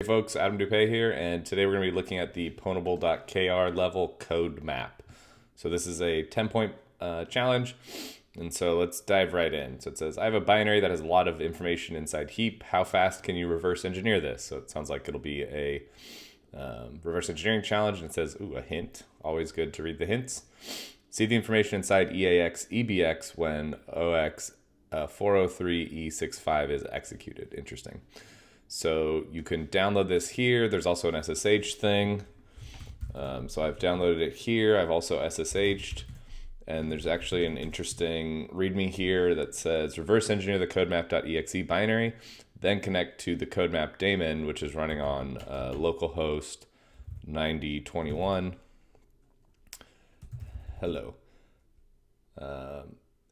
folks, Adam Dupay here, and today we're going to be looking at the pwnable.kr level code map. So this is a 10-point challenge, and so let's dive right in. So it says, I have a binary that has a lot of information inside heap. How fast can you reverse engineer this? So it sounds like it'll be a reverse engineering challenge, and it says, ooh, a hint. Always good to read the hints. See the information inside EAX EBX when OX 403E65 is executed. Interesting. So you can download this here. There's also an SSH thing. So I've downloaded it here. I've also SSH'd. And there's actually an interesting README here that says reverse engineer the codemap.exe binary, then connect to the codemap daemon, which is running on localhost 9021. Hello.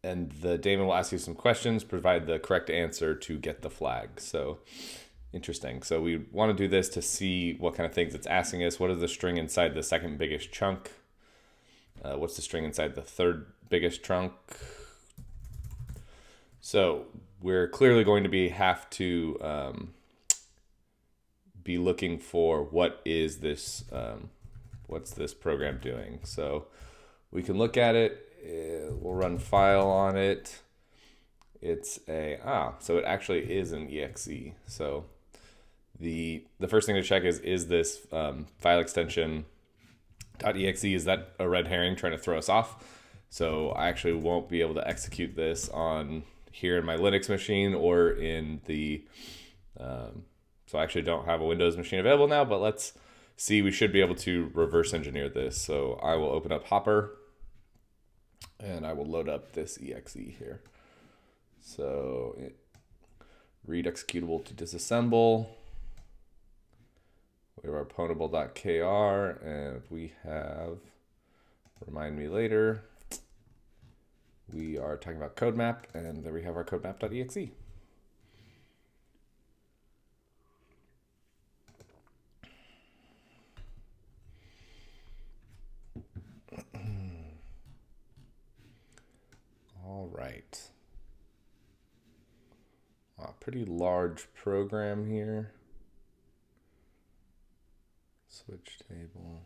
And the daemon will ask you some questions, provide the correct answer to get the flag. So interesting. So we want to do this to see what kind of things it's asking us. What is the string inside the second biggest chunk? What's the string inside the third biggest chunk? So we're clearly going to have to be looking for what is this, what's this program doing? So we can look at it. We'll run file on it. It's so it actually is an exe. So the first thing to check is this file extension .exe, is that a red herring trying to throw us off? So I actually won't be able to execute this on here in my Linux machine or in the, so I actually don't have a Windows machine available now, but let's see, we should be able to reverse engineer this. So I will open up Hopper and I will load up this exe here. So read executable to disassemble. We have our pwnable.kr, and we have, remind me later, we are talking about codemap, and there we have our codemap.exe. All right. Pretty large program here. Switch table,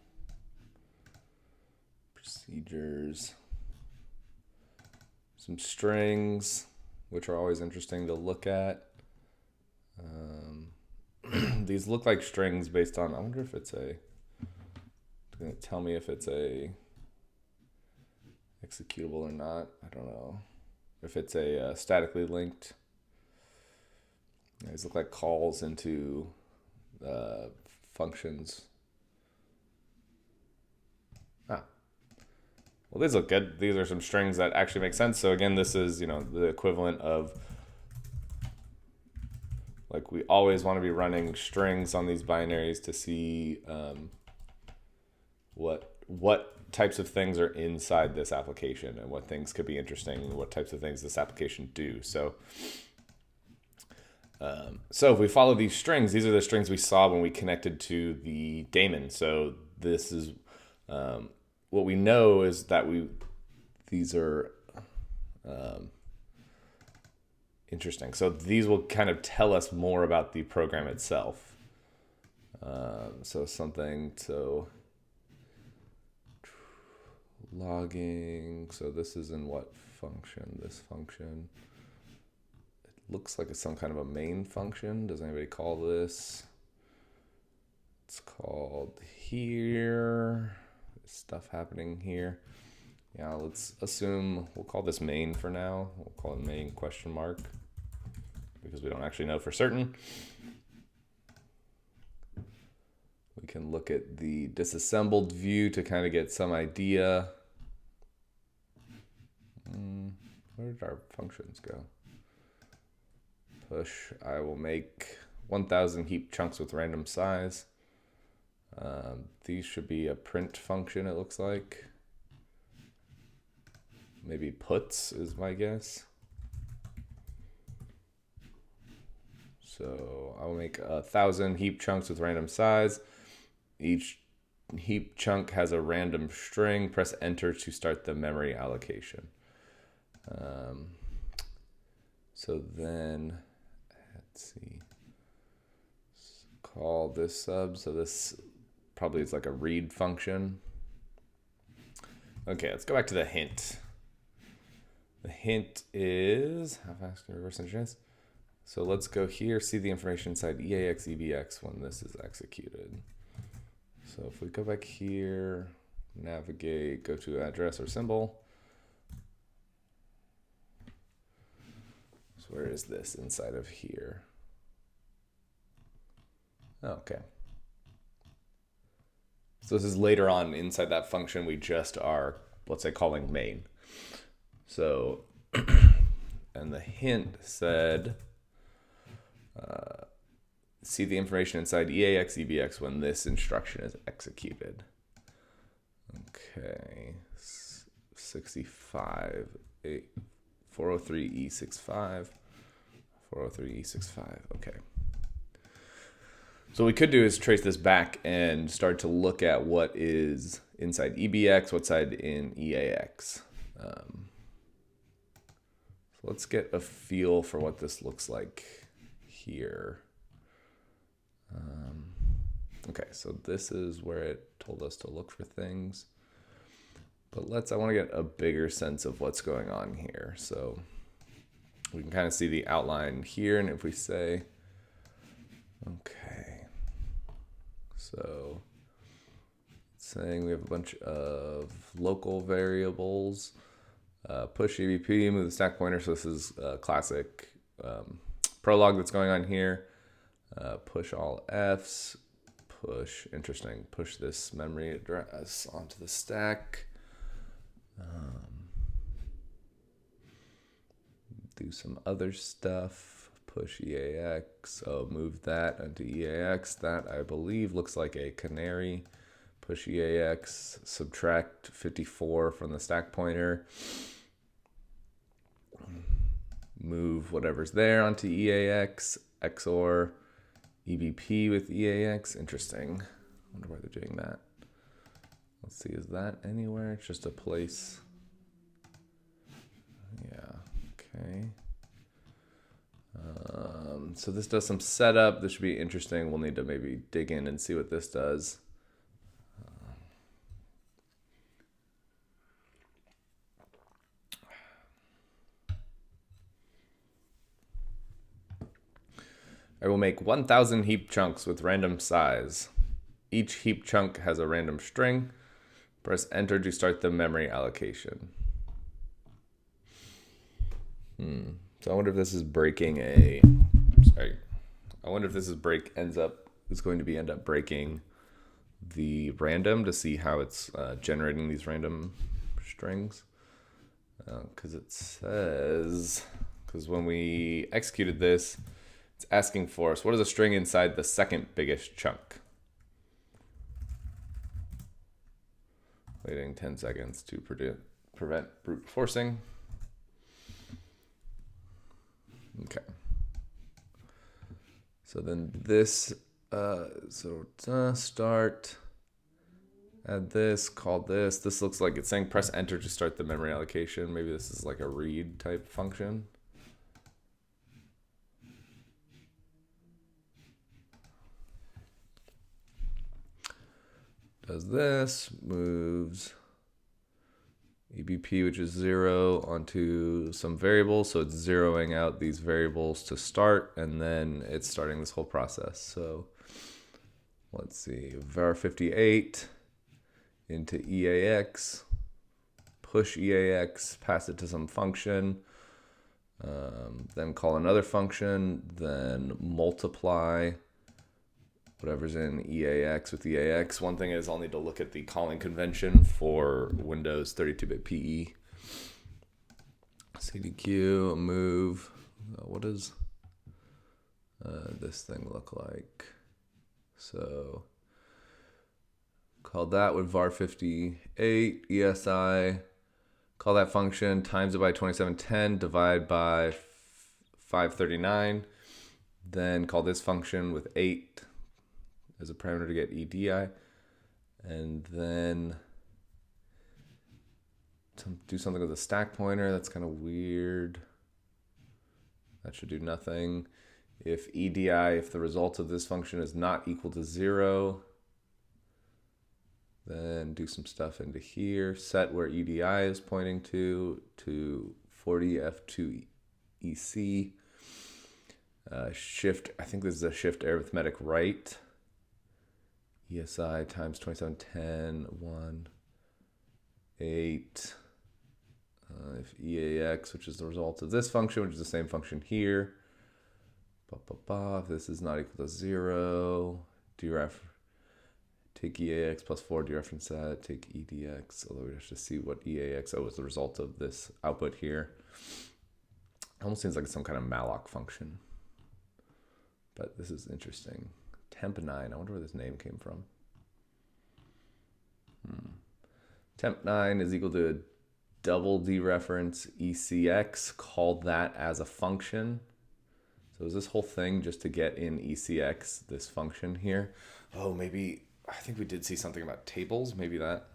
procedures, some strings, which are always interesting to look at. These look like strings based on, I wonder if it's going to tell me if it's a executable or not. I don't know. If it's a statically linked. These look like calls into functions. Well, these look good. These are some strings that actually make sense. So again, this is, the equivalent of, like, we always want to be running strings on these binaries to see what types of things are inside this application and what things could be interesting and what types of things this application do. So if we follow these strings, these are the strings we saw when we connected to the daemon. So this is what we know is that these are interesting. So these will kind of tell us more about the program itself. So logging. So this is in what function? This function. It looks like it's some kind of a main function. Does anybody call this? It's called here. Stuff happening here. Yeah, let's assume we'll call this main for now. We'll call it main question mark because we don't actually know for certain. We can look at the disassembled view to kind of get some idea. Where did our functions go? Push. I will make 1,000 heap chunks with random size. These should be a print function, it looks like. Maybe puts is my guess. So I will make 1,000 heap chunks with random size. Each heap chunk has a random string. Press enter to start the memory allocation. So then, let's see. call this sub. So this probably is like a read function. Okay, let's go back to the hint. The hint is, how fast can reverse engineer this? So let's go here, see the information inside EAX, EBX when this is executed. So if we go back here, navigate, go to address or symbol. So where is this inside of here? Okay. So this is later on inside that function we just are, let's say, calling main. So, and the hint said, see the information inside EAX, EBX when this instruction is executed. Okay, 65, 403E65, 403E65, okay. So what we could do is trace this back and start to look at what is inside EBX, what's inside in EAX. So let's get a feel for what this looks like here. Okay, so this is where it told us to look for things. But I want to get a bigger sense of what's going on here. So we can kind of see the outline here, and if we say, okay, so it's saying we have a bunch of local variables, push EBP, move the stack pointer. So this is a classic prologue that's going on here. Push all Fs, push this memory address onto the stack. Do some other stuff, push EAX, move that onto EAX. That I believe looks like a canary. Push EAX, subtract 54 from the stack pointer. Move whatever's there onto EAX, XOR EBP with EAX. Interesting. I wonder why they're doing that. Let's see, is that anywhere? It's just a place. Yeah, okay. So this does some setup. This should be interesting. We'll need to maybe dig in and see what this does. I will make 1,000 heap chunks with random size. Each heap chunk has a random string. Press enter to start the memory allocation. So I wonder if this is breaking I wonder if this is going to end up breaking the random to see how it's generating these random strings. Because it says, when we executed this, it's asking for us, what is a string inside the second biggest chunk? Waiting 10 seconds to prevent brute forcing. Okay. So then this, start, add this, call this. This looks like it's saying press enter to start the memory allocation. Maybe this is like a read type function. Does this, moves EBP, which is 0, onto some variables. So it's zeroing out these variables to start, and then it's starting this whole process. So let's see, var58 into EAX, push EAX, pass it to some function, then call another function, then multiply whatever's in EAX with EAX. One thing is I'll need to look at the calling convention for Windows 32-bit PE. CDQ, move. What does this thing look like? So call that with var58, ESI, call that function, times it by 2710, divide by 539, then call this function with 8 as a parameter to get EDI, and then do something with the stack pointer. That's kind of weird. That should do nothing. If EDI, if the result of this function is not equal to 0, then do some stuff into here. Set where EDI is pointing to 40F2EC. Shift, I think this is a shift arithmetic right. ESI times 2710, 1, 8. If EAX, which is the result of this function, which is the same function here. If this is not equal to 0, deref, take EAX plus 4, dereference that, take EDX, although we have to see what EAXO is the result of this output here. Almost seems like some kind of malloc function. But this is interesting. Temp9, I wonder where this name came from. Temp9 is equal to double dereference ECX, called that as a function. So is this whole thing just to get in ECX, this function here? Oh, maybe, I think we did see something about tables, maybe that.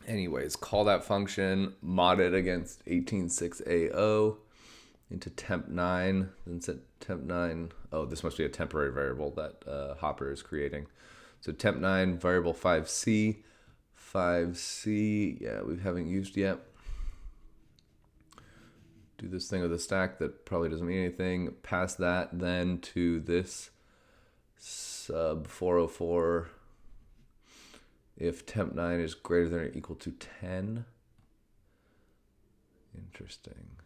Anyways, call that function, mod it against 18.6AO into temp9, then set temp9. Oh, this must be a temporary variable that Hopper is creating. So temp9 variable 5C, yeah, we haven't used yet. Do this thing with a stack that probably doesn't mean anything. Pass that then to this sub 404 if temp9 is greater than or equal to 10. Interesting.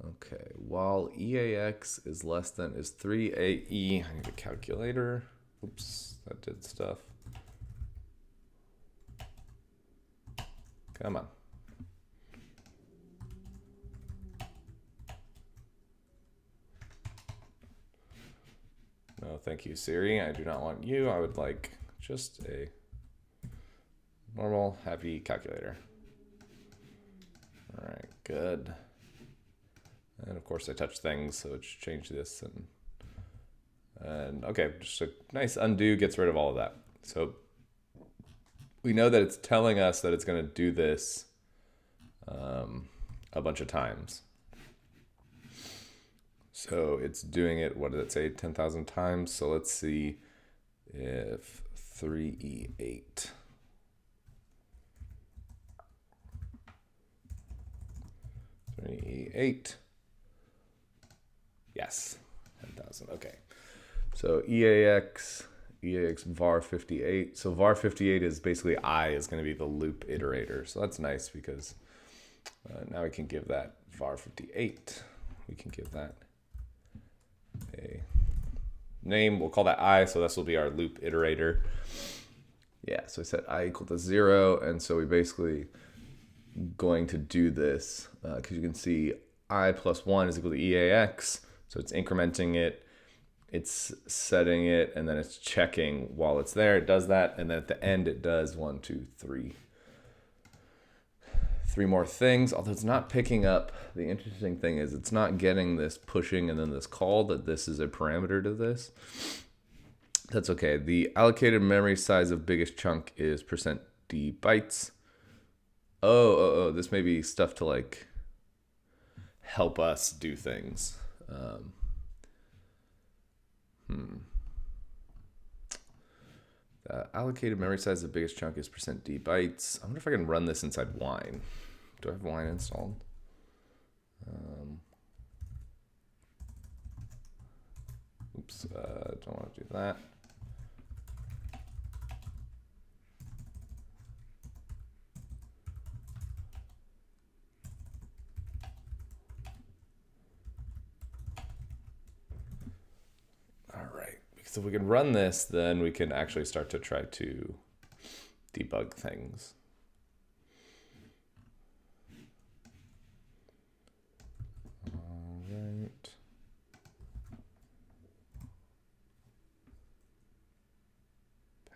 Okay, while EAX is less than is 3AE, I need a calculator. Oops, that did stuff. Come on. No, thank you, Siri. I do not want you. I would like just a normal, happy calculator. All right, good. And of course I touched things, so it should change this. And okay, just a nice undo gets rid of all of that. So we know that it's telling us that it's going to do this a bunch of times. So it's doing it, what did it say, 10,000 times? So let's see if 3E8. Yes, 10,000. Okay. So EAX var 58. So var 58 is basically I is going to be the loop iterator. So that's nice because now we can give that var 58. We can give that a name. We'll call that I. So this will be our loop iterator. Yeah. So I set I equal to 0. And so we basically going to do this because you can see I plus 1 is equal to EAX. So it's incrementing it, it's setting it, and then it's checking while it's there. It does that, and then at the end it does 1, 2, 3. 3 more things, although it's not picking up. The interesting thing is it's not getting this pushing and then this call that this is a parameter to this. That's okay. The allocated memory size of biggest chunk is %d bytes. Oh, this may be stuff to like help us do things. Allocated memory size, the biggest chunk is %d bytes. I wonder if I can run this inside Wine. Do I have Wine installed? Oops, don't want to do that. So if we can run this, then we can actually start to try to debug things. All right.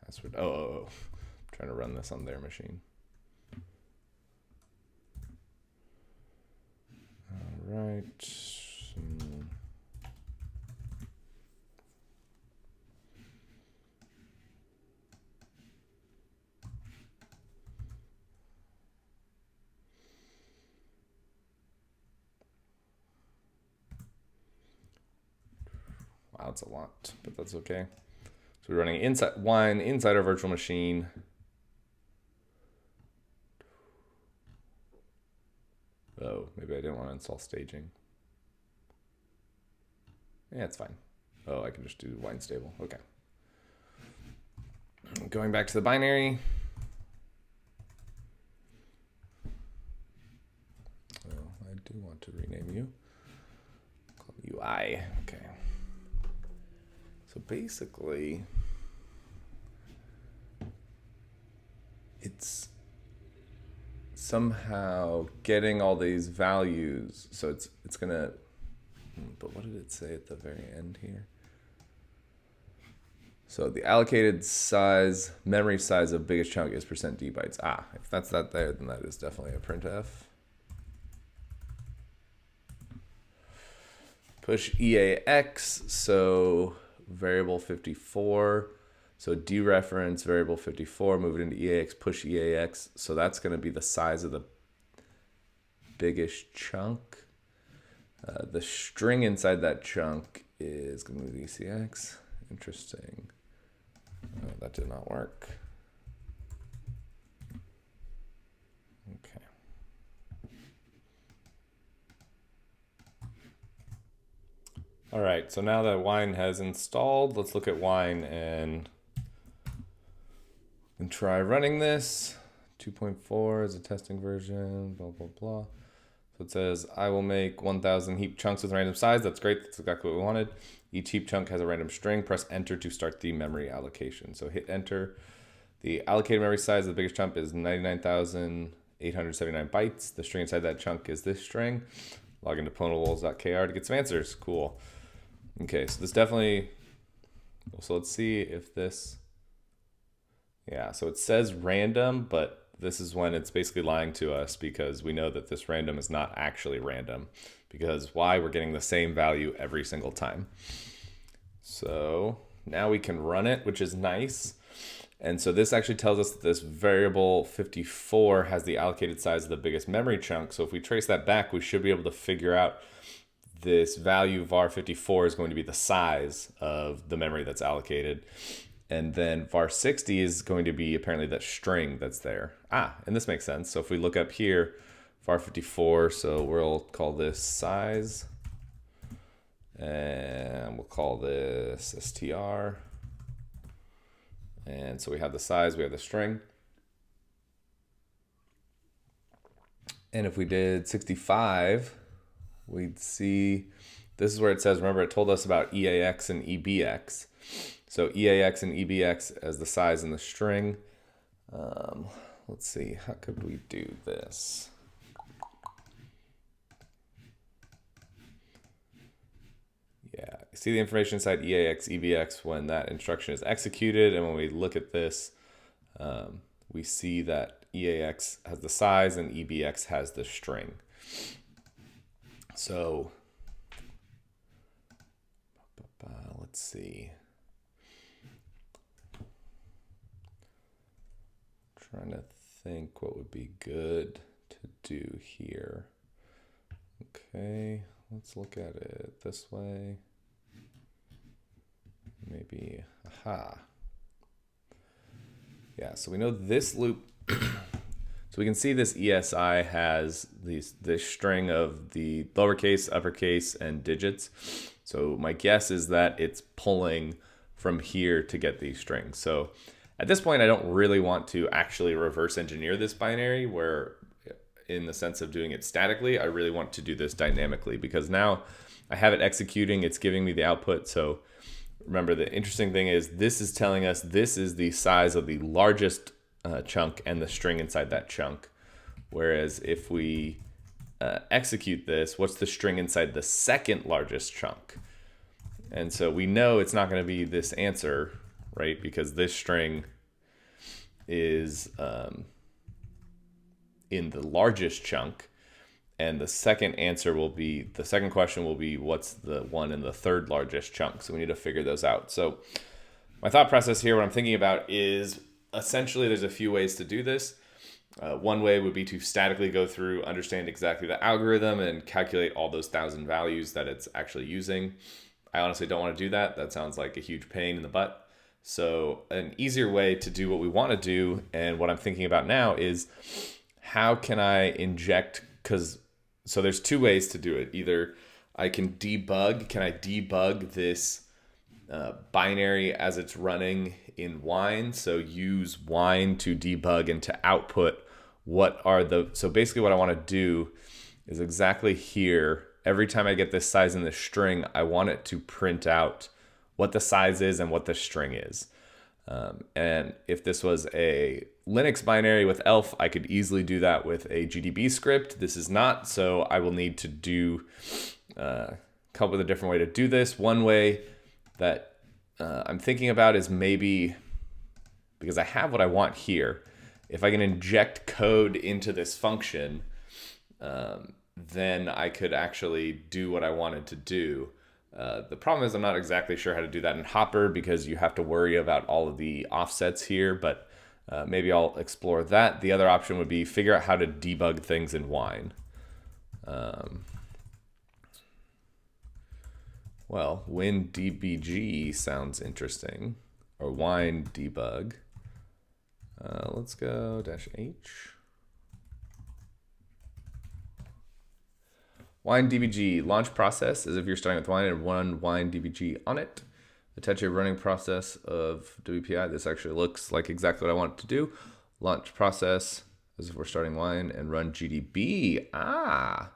Password. Oh. I'm trying to run this on their machine. All right. Wow, it's a lot, but that's okay. So we're running wine inside our virtual machine. Oh, maybe I didn't want to install staging. Yeah, it's fine. Oh, I can just do wine stable. Okay. Going back to the binary. Oh, I do want to rename you. Call UI. Okay. So basically, it's somehow getting all these values. So it's gonna, but what did it say at the very end here? So the allocated size, memory size of biggest chunk is %d bytes. If that's not there, then that is definitely a printf. Push EAX, so variable 54. So dereference variable 54, move it into EAX, push EAX. So that's going to be the size of the biggest chunk. The string inside that chunk is going to move ECX. Interesting. Oh, that did not work. Okay. All right, so now that Wine has installed, let's look at Wine and try running this. 2.4 is a testing version, blah, blah, blah. So it says, I will make 1,000 heap chunks with random size. That's great. That's exactly what we wanted. Each heap chunk has a random string. Press enter to start the memory allocation. So hit enter. The allocated memory size of the biggest chunk is 99,879 bytes. The string inside that chunk is this string. Log into pwnable.kr to get some answers. Cool. Okay, so this definitely, so let's see if this, yeah, so it says random, but this is when it's basically lying to us because we know that this random is not actually random because why? We're getting the same value every single time. So now we can run it, which is nice. And so this actually tells us that this variable 54 has the allocated size of the biggest memory chunk. So if we trace that back, we should be able to figure out this value var54 is going to be the size of the memory that's allocated. And then var60 is going to be apparently that string that's there. And this makes sense. So if we look up here, var54, so we'll call this size. And we'll call this str. And so we have the size, we have the string. And if we did 65, we'd see, this is where it says, remember it told us about EAX and EBX. So EAX and EBX as the size and the string. Let's see, how could we do this? Yeah, see the information inside EAX, EBX when that instruction is executed. And when we look at this, we see that EAX has the size and EBX has the string. So let's see. Trying to think what would be good to do here. Okay, let's look at it this way. Maybe, Yeah, so we know this loop. So we can see this ESI has this string of the lowercase, uppercase, and digits. So my guess is that it's pulling from here to get these strings. So at this point, I don't really want to actually reverse engineer this binary where in the sense of doing it statically, I really want to do this dynamically because now I have it executing, it's giving me the output. So remember, the interesting thing is this is telling us this is the size of the largest chunk and the string inside that chunk. Whereas if we execute this, what's the string inside the second largest chunk? And so we know it's not going to be this answer, right? Because this string is in the largest chunk. And the second answer will be, the second question will be, what's the one in the third largest chunk? So we need to figure those out. So my thought process here, what I'm thinking about is essentially there's a few ways to do this. One way would be to statically go through, understand exactly the algorithm and calculate all those 1,000 values that it's actually using. I honestly don't want to do that. That sounds like a huge pain in the butt. So an easier way to do what we want to do, and what I'm thinking about now, is how can I inject, so there's two ways to do it. Either I can debug this binary as it's running in Wine. So use Wine to debug and to output so basically what I want to do is exactly here. Every time I get this size in the string, I want it to print out what the size is and what the string is. And if this was a Linux binary with ELF, I could easily do that with a GDB script. This is not, so I will need to come up with a different way to do this. One way that I'm thinking about is maybe, because I have what I want here, if I can inject code into this function, then I could actually do what I wanted to do. The problem is I'm not exactly sure how to do that in Hopper, because you have to worry about all of the offsets here, but maybe I'll explore that. The other option would be figure out how to debug things in Wine. Well, WinDBG sounds interesting, or WineDBG. Let's go -H. WineDBG launch process is if you're starting with Wine and run WineDBG on it. Attach a running process of WPI. This actually looks like exactly what I want it to do. Launch process as if we're starting Wine and run GDB. Ah,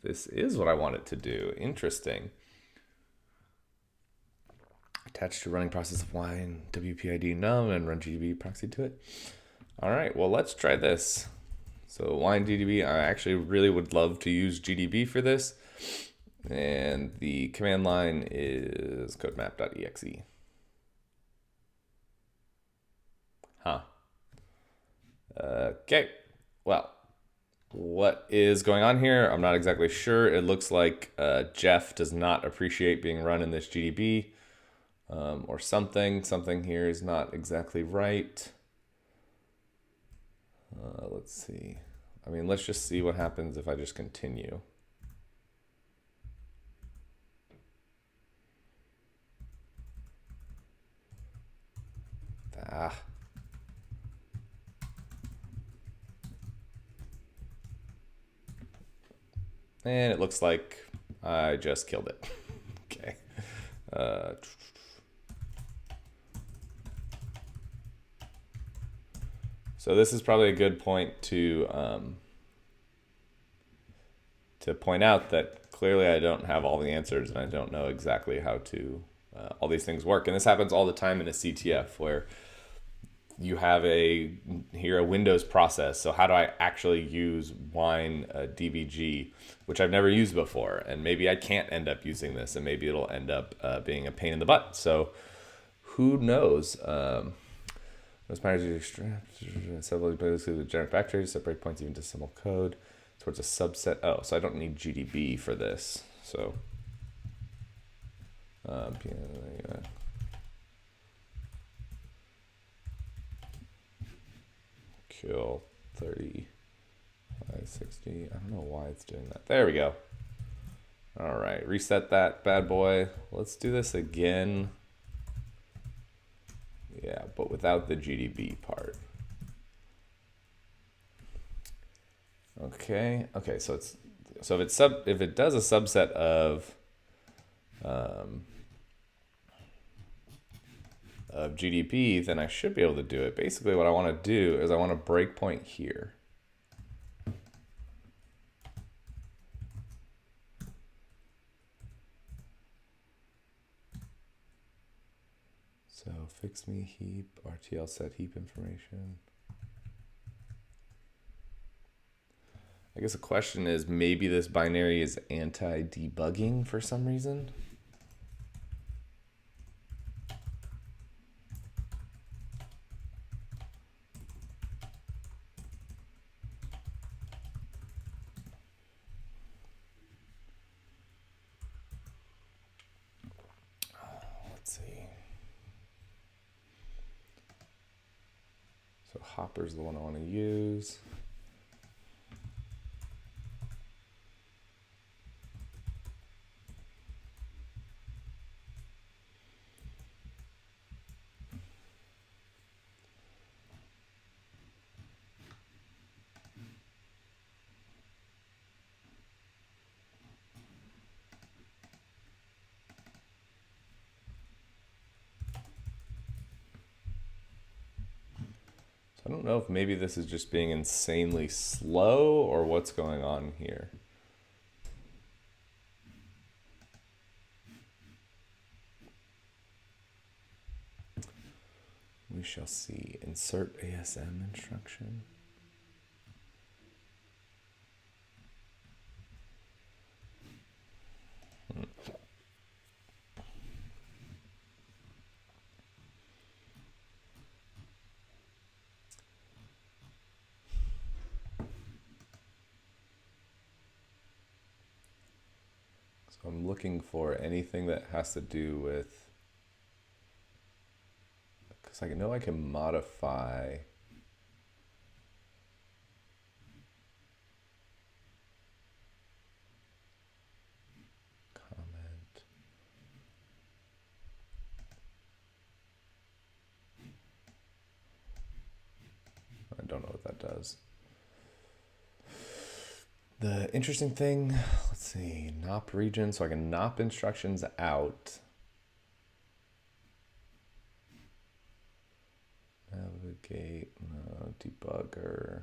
this is what I want it to do. Interesting. Attach to running process of Wine, WPID num, and run GDB proxy to it. All right, well, let's try this. So WineDBG, I actually really would love to use GDB for this. And the command line is codemap.exe. Okay, well, what is going on here? I'm not exactly sure. It looks like Jeff does not appreciate being run in this GDB, or something. Something here is not exactly right. Let's see. I mean, let's just see what happens if I just continue. And it looks like I just killed it. Okay. So this is probably a good point to point out that clearly I don't have all the answers, and I don't know exactly how to all these things work. And this happens all the time in a CTF, where you have a Windows process. So how do I actually use WineDBG, which I've never used before? And maybe I can't end up using this, and maybe it'll end up being a pain in the butt. So who knows? Most binaries are several basically the generic backtrace, separate points even decimal code towards a subset. Oh, so I don't need GDB for this. So kill 30, 560. I don't know why it's doing that. There we go. All right, reset that bad boy. Let's do this again. Yeah, but without the GDB part. Okay. So if it does a subset of GDB, then I should be able to do it. Basically, what I want to do is I want a breakpoint here. So fix me heap, RTL set heap information. I guess the question is, maybe this binary is anti-debugging for some reason. Let's see. So Hopper's the one I want to use. I don't know if maybe this is just being insanely slow or what's going on here. We shall see. Insert ASM instruction. So I'm looking for anything that has to do with, because I know I can modify comment. I don't know what that does. The interesting thing, let's see, NOP region, so I can NOP instructions out. Navigate, no, debugger.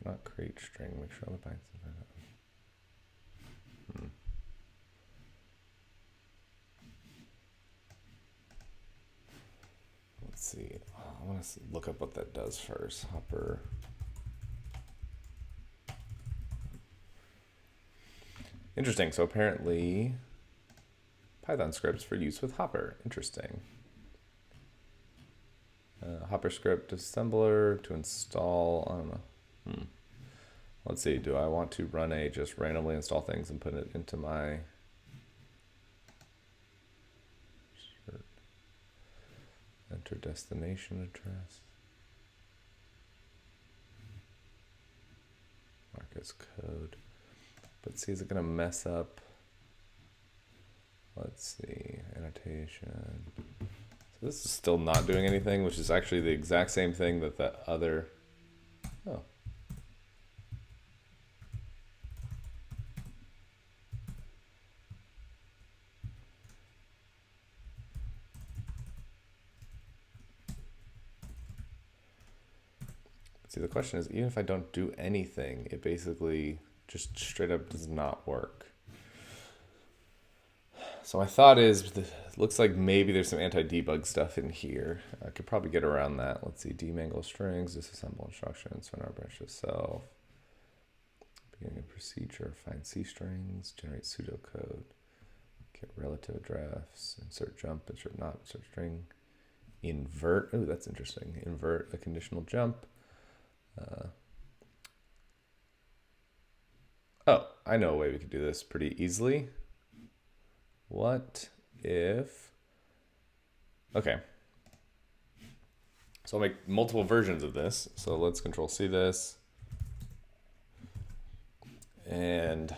Cannot create string, make sure all the bytes. Let's see. I want to look up what that does first. Hopper. Interesting. So apparently Python scripts for use with Hopper. Interesting. Hopper script assembler to install. I don't know. Let's see. Do I want to run a just randomly install things and put it into my enter destination address? Mark as code. But see, is it going to mess up? Let's see. Annotation. So this is still not doing anything, which is actually the exact same thing that the other. Oh. See, the question is, even if I don't do anything, it basically just straight up does not work. So my thought is, it looks like maybe there's some anti-debug stuff in here. I could probably get around that. Let's see, demangle strings, disassemble instructions, run our branch itself. Beginning a procedure, find C strings, generate pseudocode, get relative address, insert jump, insert not, insert string, invert. Oh, that's interesting. Invert a conditional jump. Oh, I know a way we could do this pretty easily. What if, okay. So I'll make multiple versions of this. So let's Control C this. And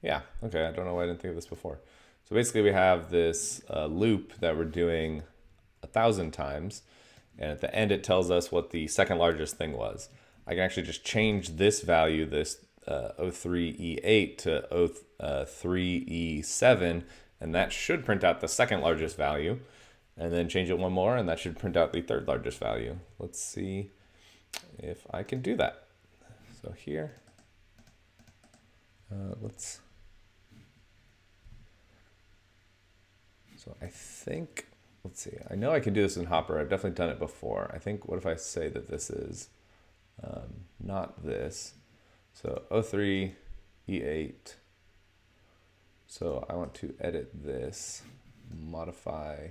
yeah, okay, I don't know why I didn't think of this before. So basically we have this loop that we're doing 1,000 times. And at the end, it tells us what the second largest thing was. I can actually just change this value, this O3E8 to O3E7, and that should print out the second largest value. And then change it one more, and that should print out the third largest value. Let's see if I can do that. So here, so I think, let's see, I know I can do this in Hopper. I've definitely done it before. I think, what if I say that this is not this? So O3E8. So I want to edit this, modify.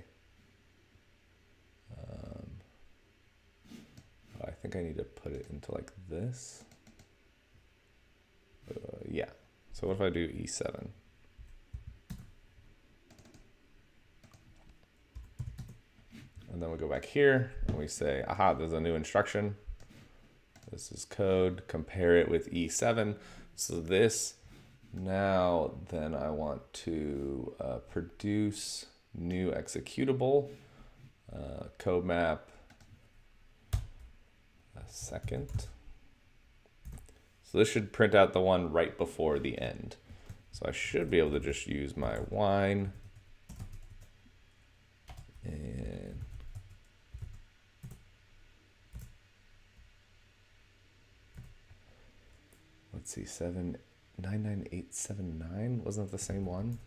I think I need to put it into like this. Yeah. So what if I do E7? And then we go back here and we say, aha, there's a new instruction. This is code, compare it with E7. So this, now then I want to produce new executable, codemap second. So this should print out the one right before the end. So I should be able to just use my wine and let's see, 799879, wasn't it the same one?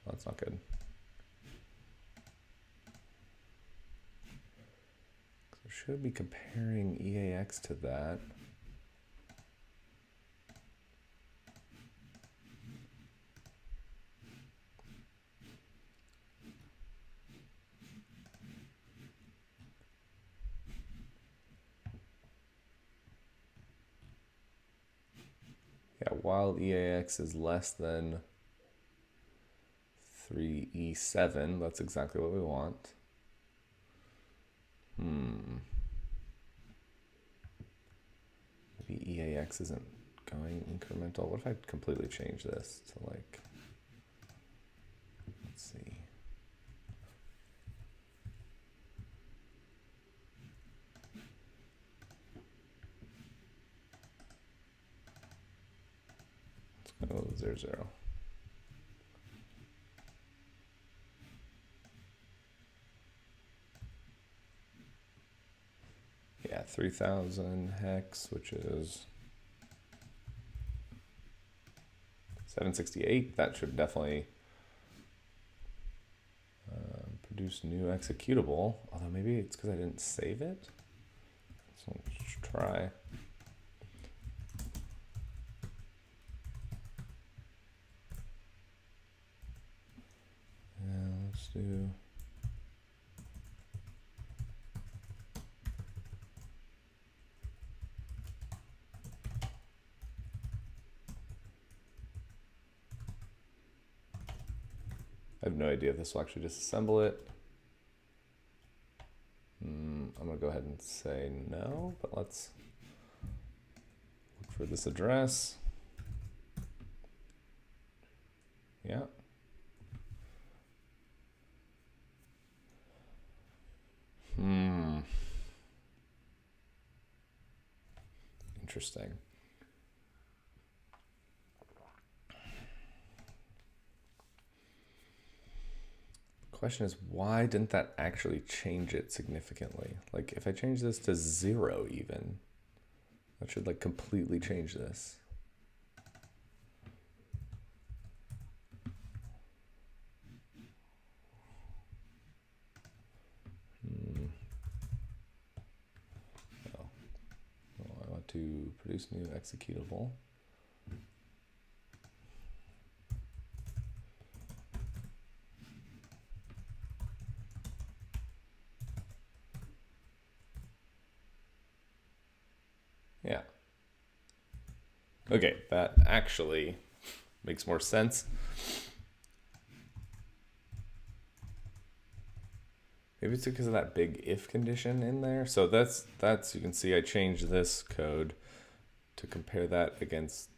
That's not good. So should be comparing EAX to that. Yeah, while EAX is less than 3E7, that's exactly what we want. Maybe EAX isn't going incremental. What if I completely change this to like, let's see. Let's go 0, 0. Yeah, 3000 hex, which is 768. That should definitely produce new executable. Although maybe it's because I didn't save it. So let's try. Let's do. I have no idea if this will actually disassemble it. I'm going to go ahead and say no, but let's look for this address. Yeah. Interesting. Question is, why didn't that actually change it significantly? Like if I change this to 0 even, that should like completely change this. Oh, I want to produce new executable. Yeah. Okay, that actually makes more sense. Maybe it's because of that big if condition in there. So that's you can see I changed this code to compare that against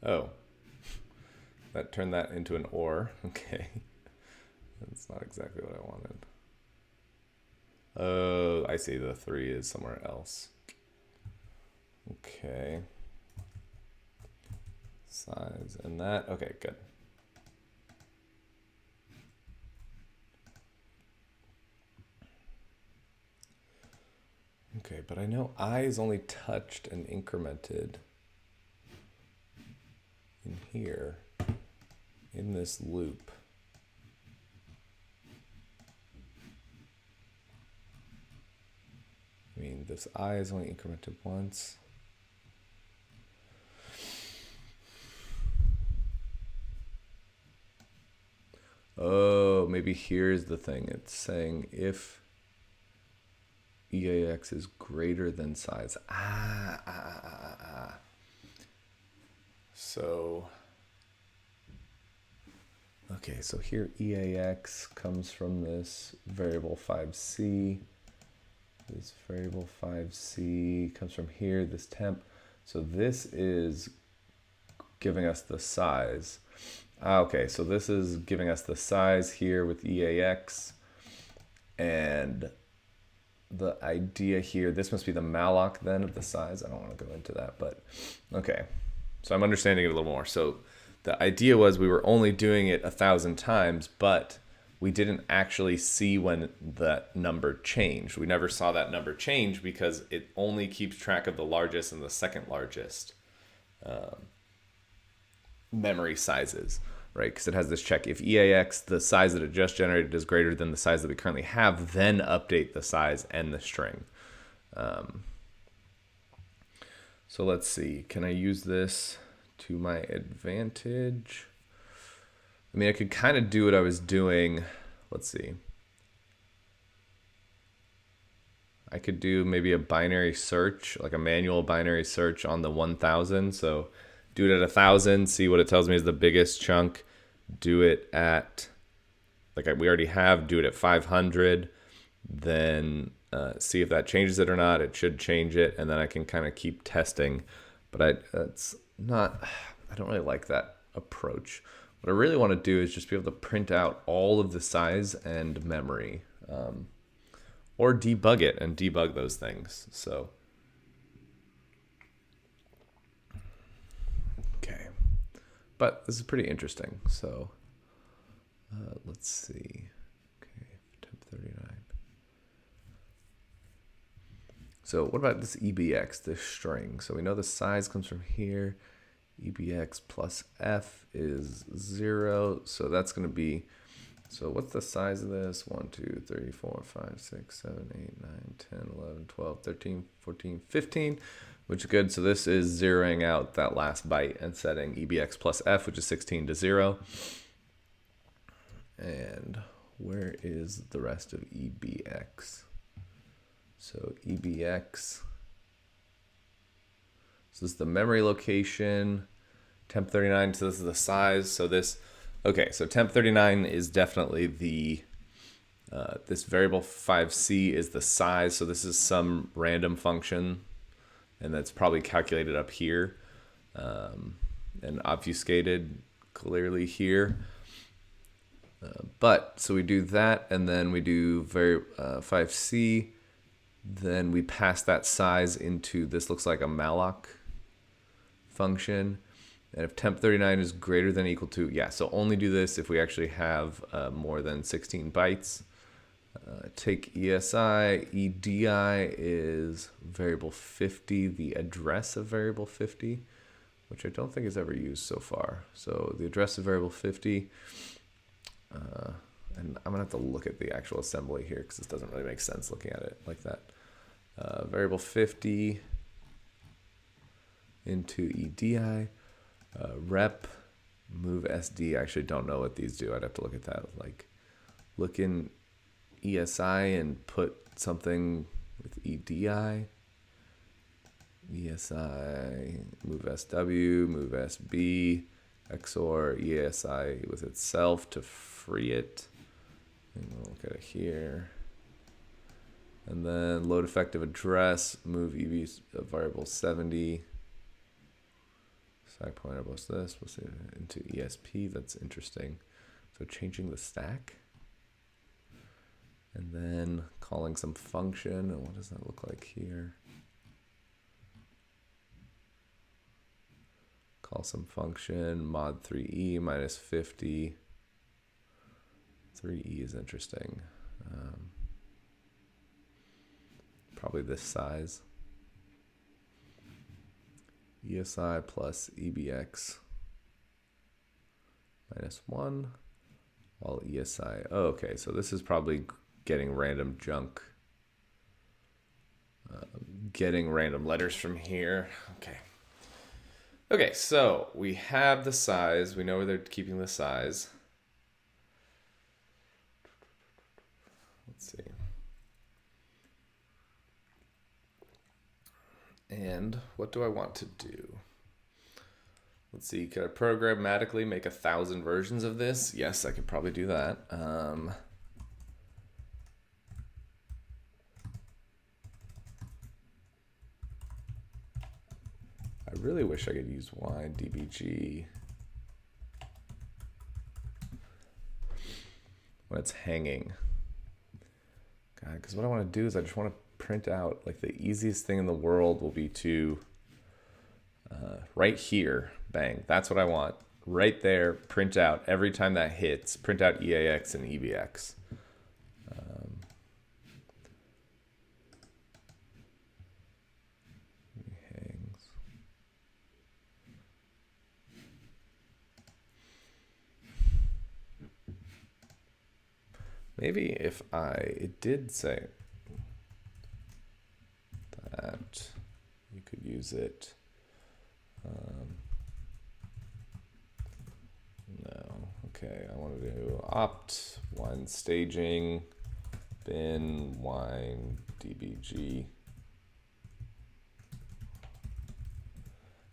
Oh, that turned that into an or. Okay. That's not exactly what I wanted. Oh, I see, the 3 is somewhere else. Okay. Size and that. Okay, good. Okay, but I know I is only touched and incremented in here, in this loop. I mean, this I is only incremented once. Oh, maybe here's the thing. It's saying if EAX is greater than size. So, okay, so here EAX comes from this variable 5c. this variable 5c comes from here, this temp. So this is giving us the size. Okay, so this is giving us the size here with EAX. And the idea here, this must be the malloc then of the size. I don't want to go into that, but okay. So I'm understanding it a little more. So the idea was we were only doing it 1,000 times, but we didn't actually see when that number changed. We never saw that number change because it only keeps track of the largest and the second largest memory sizes, right? Because it has this check. If EAX, the size that it just generated, is greater than the size that we currently have, then update the size and the string. So let's see. Can I use this to my advantage? I mean, I could kind of do what I was doing. Let's see. I could do maybe a binary search, like a manual binary search on the 1,000. So do it at 1,000, see what it tells me is the biggest chunk. Do it at, like we already have, do it at 500. Then see if that changes it or not. It should change it, and then I can kind of keep testing. But I don't really like that approach. What I really want to do is just be able to print out all of the size and memory, or debug it and debug those things. So, okay, but this is pretty interesting. So let's see. Okay, temp 39. So what about this EBX, this string? So we know the size comes from here. EBX plus F is 0. So that's going to be, so what's the size of this? 1, 2, 3, 4, 5, 6, 7, 8, 9, 10, 11, 12, 13, 14, 15, which is good. So this is zeroing out that last byte and setting EBX plus F, which is 16 to 0. And where is the rest of EBX? So EBX, so this is the memory location, temp 39, so this is the size. So this, okay, so temp 39 is definitely the, this variable 5c is the size. So this is some random function, and that's probably calculated up here and obfuscated clearly here. But so we do that, and then we do 5c, then we pass that size into, this looks like a malloc function. And if temp 39 is greater than or equal to, yeah, so only do this if we actually have more than 16 bytes. Take ESI, EDI is variable 50, the address of variable 50, which I don't think is ever used so far. So the address of variable 50, and I'm gonna have to look at the actual assembly here because this doesn't really make sense looking at it like that. Variable 50 into EDI, rep, move SD. I actually don't know what these do. I'd have to look at that. Like look in ESI and put something with EDI. ESI, move SW, move SB, XOR ESI with itself to free it. And we'll look at it here. And then load effective address, move EV variable 70. Stack pointer, what's this? We'll see into ESP. That's interesting. So changing the stack. And then calling some function. And what does that look like here? Call some function, mod 3e minus 50. 3e is interesting. Probably this size. ESI plus EBX minus 1. While ESI, oh, okay, so this is probably getting random junk. Getting random letters from here. Okay. Okay, so we have the size. We know where they're keeping the size. Let's see. And what do I want to do? Let's see, could I programmatically make 1,000 versions of this? Yes, I could probably do that. I really wish I could use WineDBG when it's hanging. God, because what I want to do is I just want to print out, like, the easiest thing in the world will be to right here, bang, that's what I want. Right there, print out every time that hits, print out EAX and EBX. Hangs. Maybe if it did say that you could use it. No, okay, I want to do opt wine staging bin WineDBG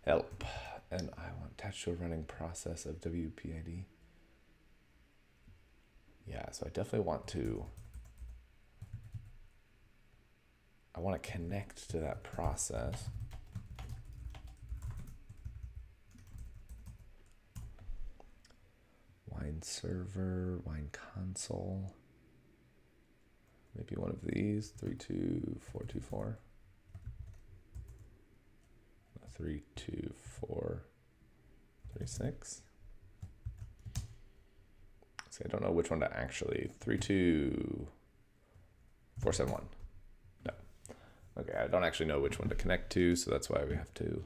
help, and I want attached to a running process of WPID. Yeah, so I definitely want to. I want to connect to that process. Wine server, wine console. Maybe one of these, 32424. 32436. See, I don't know which one to actually. 32471. No. Okay, I don't actually know which one to connect to, so that's why we have to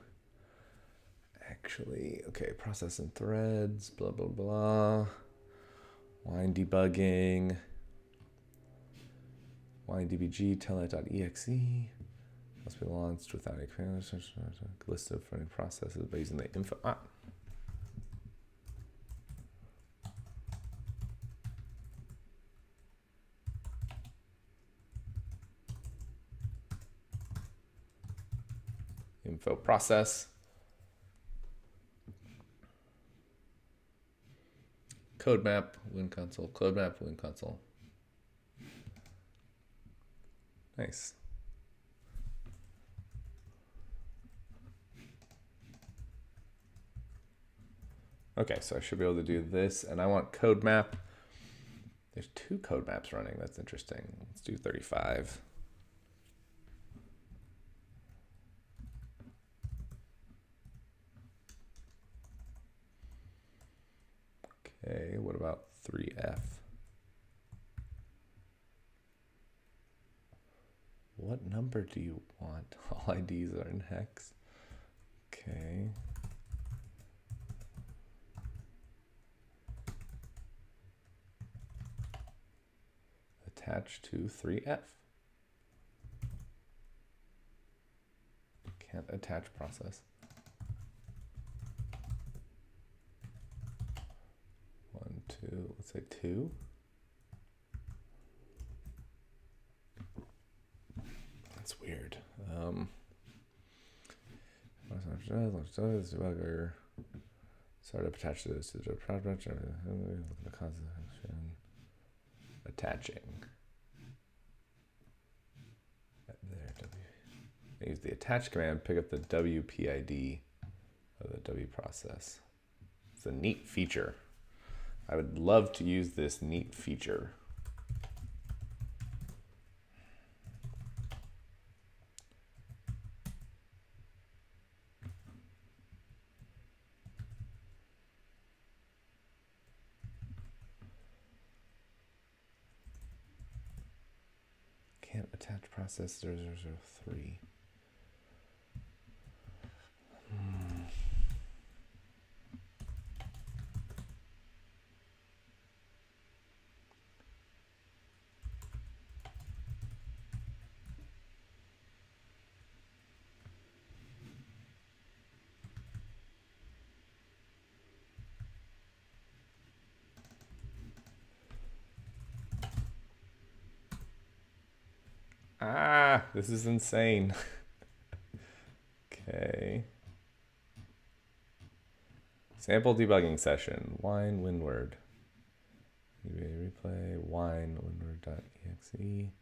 actually, okay, process and threads, blah, blah, blah. Wine debugging. WineDBG telnet.exe. Must be launched without a list of running processes by using the info. Info process. Codemap, WinConsole, codemap, WinConsole. Nice. Okay, so I should be able to do this, and I want codemap. There's 2 code maps running. That's interesting. Let's do 35. Okay, what about 3F? What number do you want? All IDs are in hex. Okay. Attach to 3F. Can't attach process. 1, 2, let's say 2. That's weird. Debugger. Startup attached to this. Attaching. I use the attach command, pick up the WPID of the W process. It's a neat feature. I would love to use this neat feature. Can't attach process 0003. Ah, this is insane. Okay. Sample debugging session. Wine windward. Replay wine windward.exe.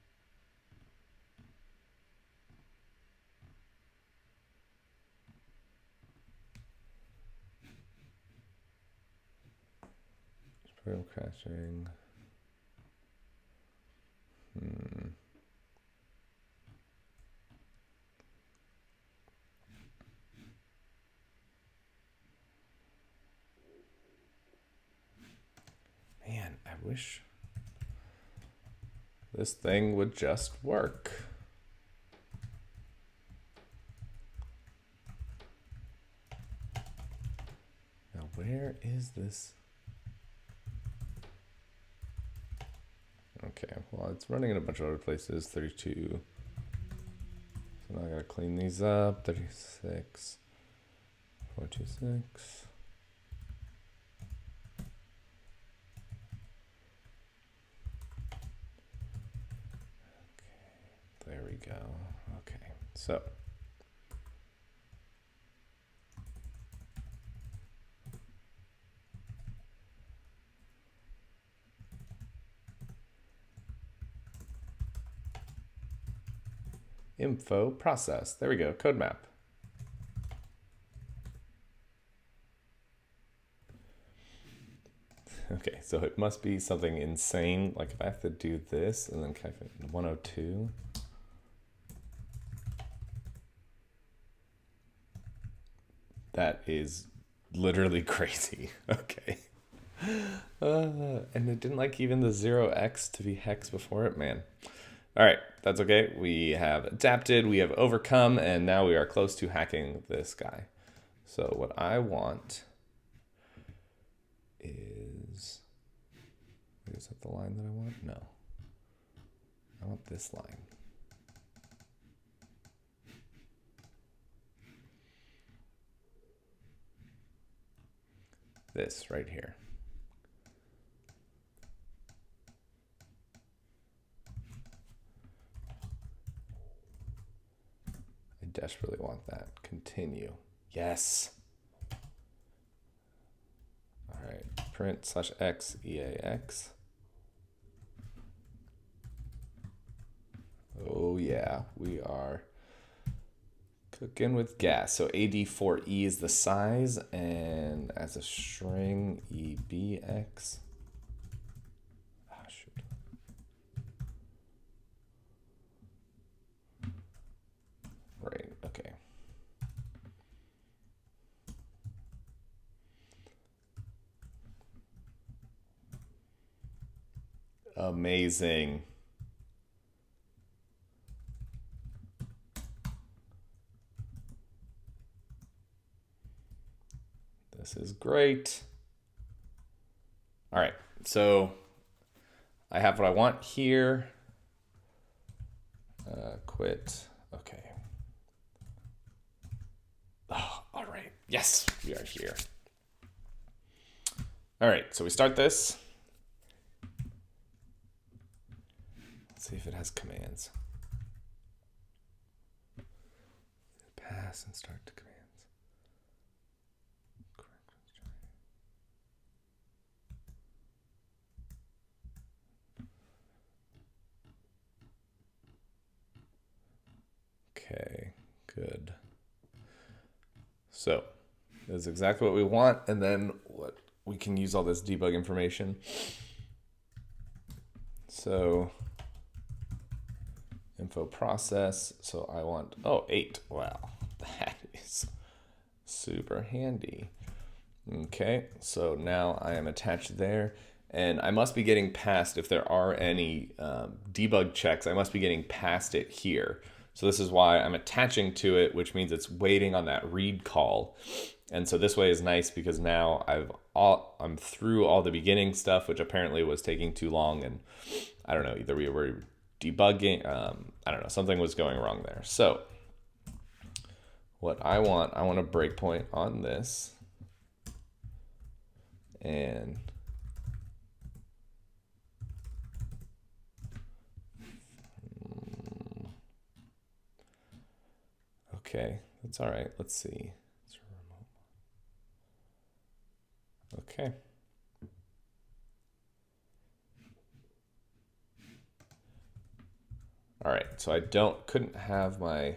program crashing. Man, I wish this thing would just work. Now, where is this? Okay, well, it's running in a bunch of other places. 32. So now I gotta clean these up. 36. 426. There we go. Okay, so info process. There we go. Codemap. Okay, so it must be something insane. Like if I have to do this and then kind of 102. That is literally crazy. Okay. And it didn't like even the 0x to be hex before it, man. All right, that's okay. We have adapted, we have overcome, and now we are close to hacking this guy. So what I want is that the line that I want? No. I want this line. This right here. I desperately want that. Continue. Yes. All right. Print /x EAX. Oh yeah, we are cooking with gas. So AD4E is the size, and as a string EBX. Ah, shoot. Right, okay. Amazing. This is great. All right, so I have what I want here. Quit. Okay. Oh, all right. Yes, we are here. All right, so we start this. Let's see if it has commands. Pass and start to commands. Okay, good. So this is exactly what we want, and then what we can use all this debug information. So info process. So I want 8. Wow, that is super handy. Okay, so now I am attached there, and I must be getting past, if there are any debug checks, I must be getting past it here. So this is why I'm attaching to it, which means it's waiting on that read call. And so this way is nice because now I'm through all the beginning stuff, which apparently was taking too long, and I don't know, either we were debugging, I don't know, something was going wrong there. So what I want a breakpoint on this, and okay, that's all right. Let's see. Okay. All right, so I couldn't have my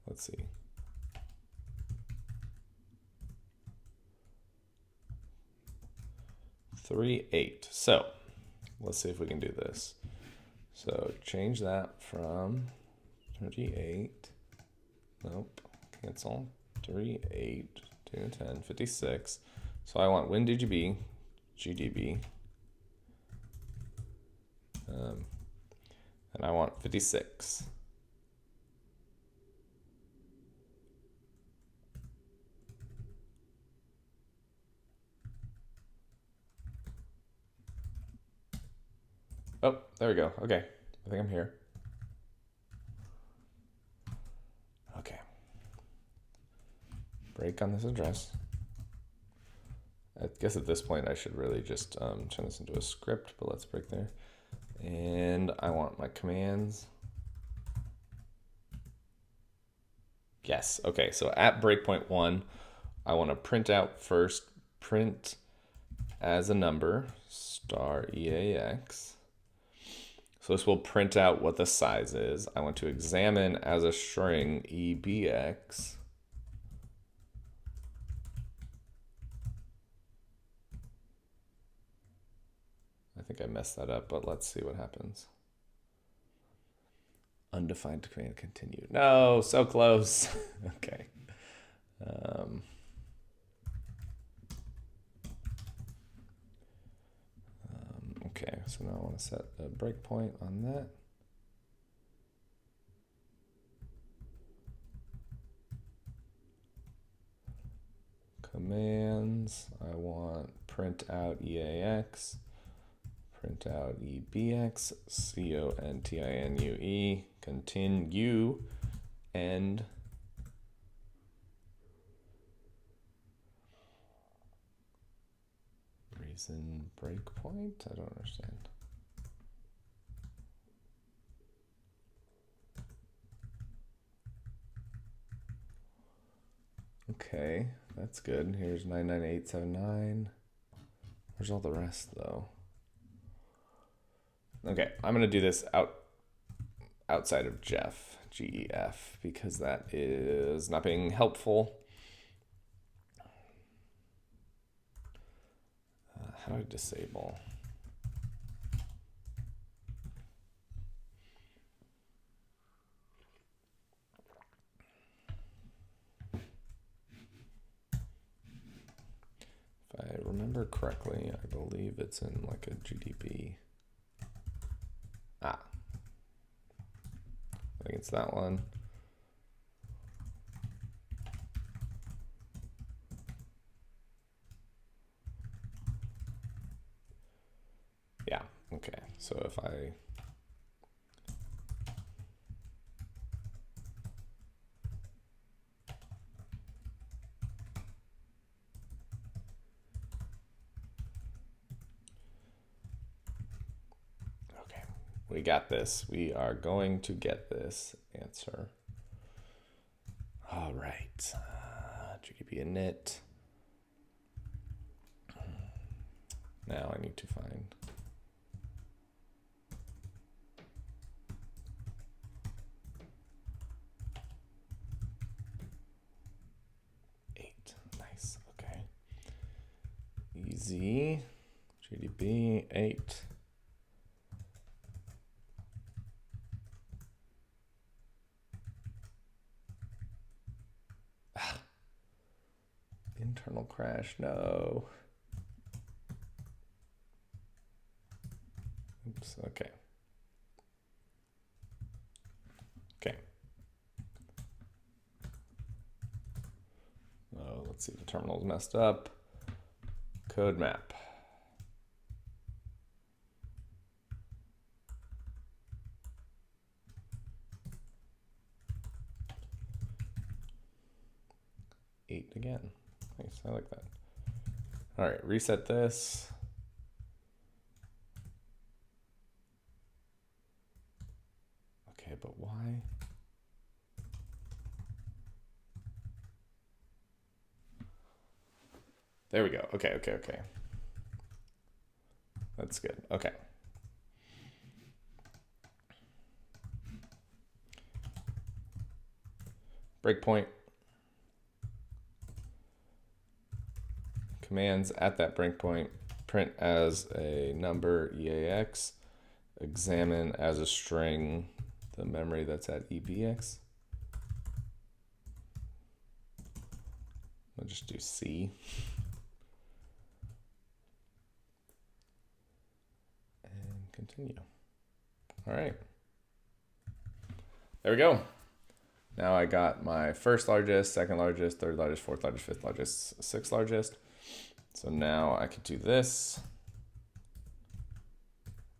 let's see. 38. So let's see if we can do this. So change that from 38. Nope. Cancel. 38 to 10, 56. So I want WinDBG, GDB, and I want 56. Oh, there we go. Okay, I think I'm here. Okay. Break on this address. I guess at this point I should really just turn this into a script, but let's break there. And I want my commands. Yes, okay, so at breakpoint 1, I want to print out first, print as a number, star EAX. So this will print out what the size is. I want to examine as a string EBX. I think I messed that up, but let's see what happens. Undefined command continue. No, so close. Okay. Okay, so now I want to set a breakpoint on that. Commands, I want print out EAX, print out EBX, CONTINUE, continue, end. Reason breakpoint? I don't understand. Okay, that's good. Here's 99879. Where's all the rest though? Okay, I'm gonna do this outside of Jeff, GEF, because that is not being helpful. How do I disable? If I remember correctly, I believe it's in like a GDB. I think it's that one. Yeah, okay, so if I we got this. We are going to get this answer. All right. GDB init. Now I need to find. Nice. Okay. Easy. GDB 8. Internal crash, no. Oops, okay. Okay. Oh, let's see, the terminal's messed up. Codemap. Eight again. Nice, I like that. All right, reset this. Okay, but why? There we go. Okay, okay, okay. That's good. Okay. Breakpoint. Commands at that breakpoint, print as a number EAX, examine as a string the memory that's at EBX. I'll just do C. And continue. All right. There we go. Now I got my first largest, second largest, third largest, fourth largest, fifth largest, sixth largest. So now I could do this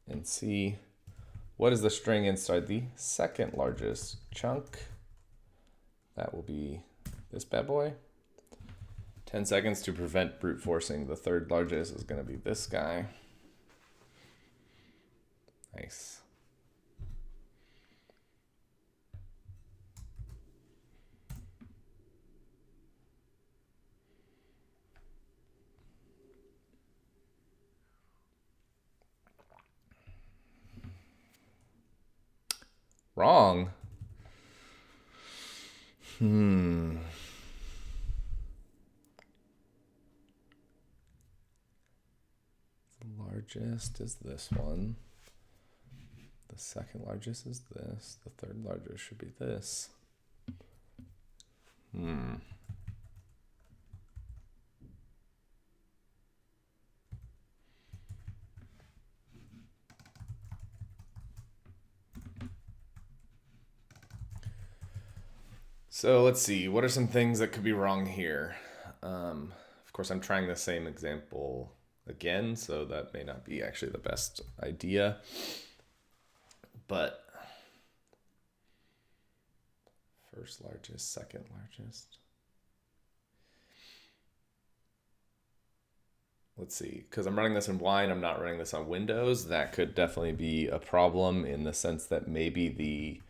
and see what is the string inside the second largest chunk. That will be this bad boy. 10 seconds to prevent brute forcing. The third largest is going to be this guy. Nice. Wrong. The largest is this one. The second largest is this. The third largest should be this. So let's see, what are some things that could be wrong here? Of course, I'm trying the same example again, so that may not be actually the best idea. But first largest, second largest. Let's see, because I'm running this in Wine, I'm not running this on Windows. That could definitely be a problem in the sense that maybe the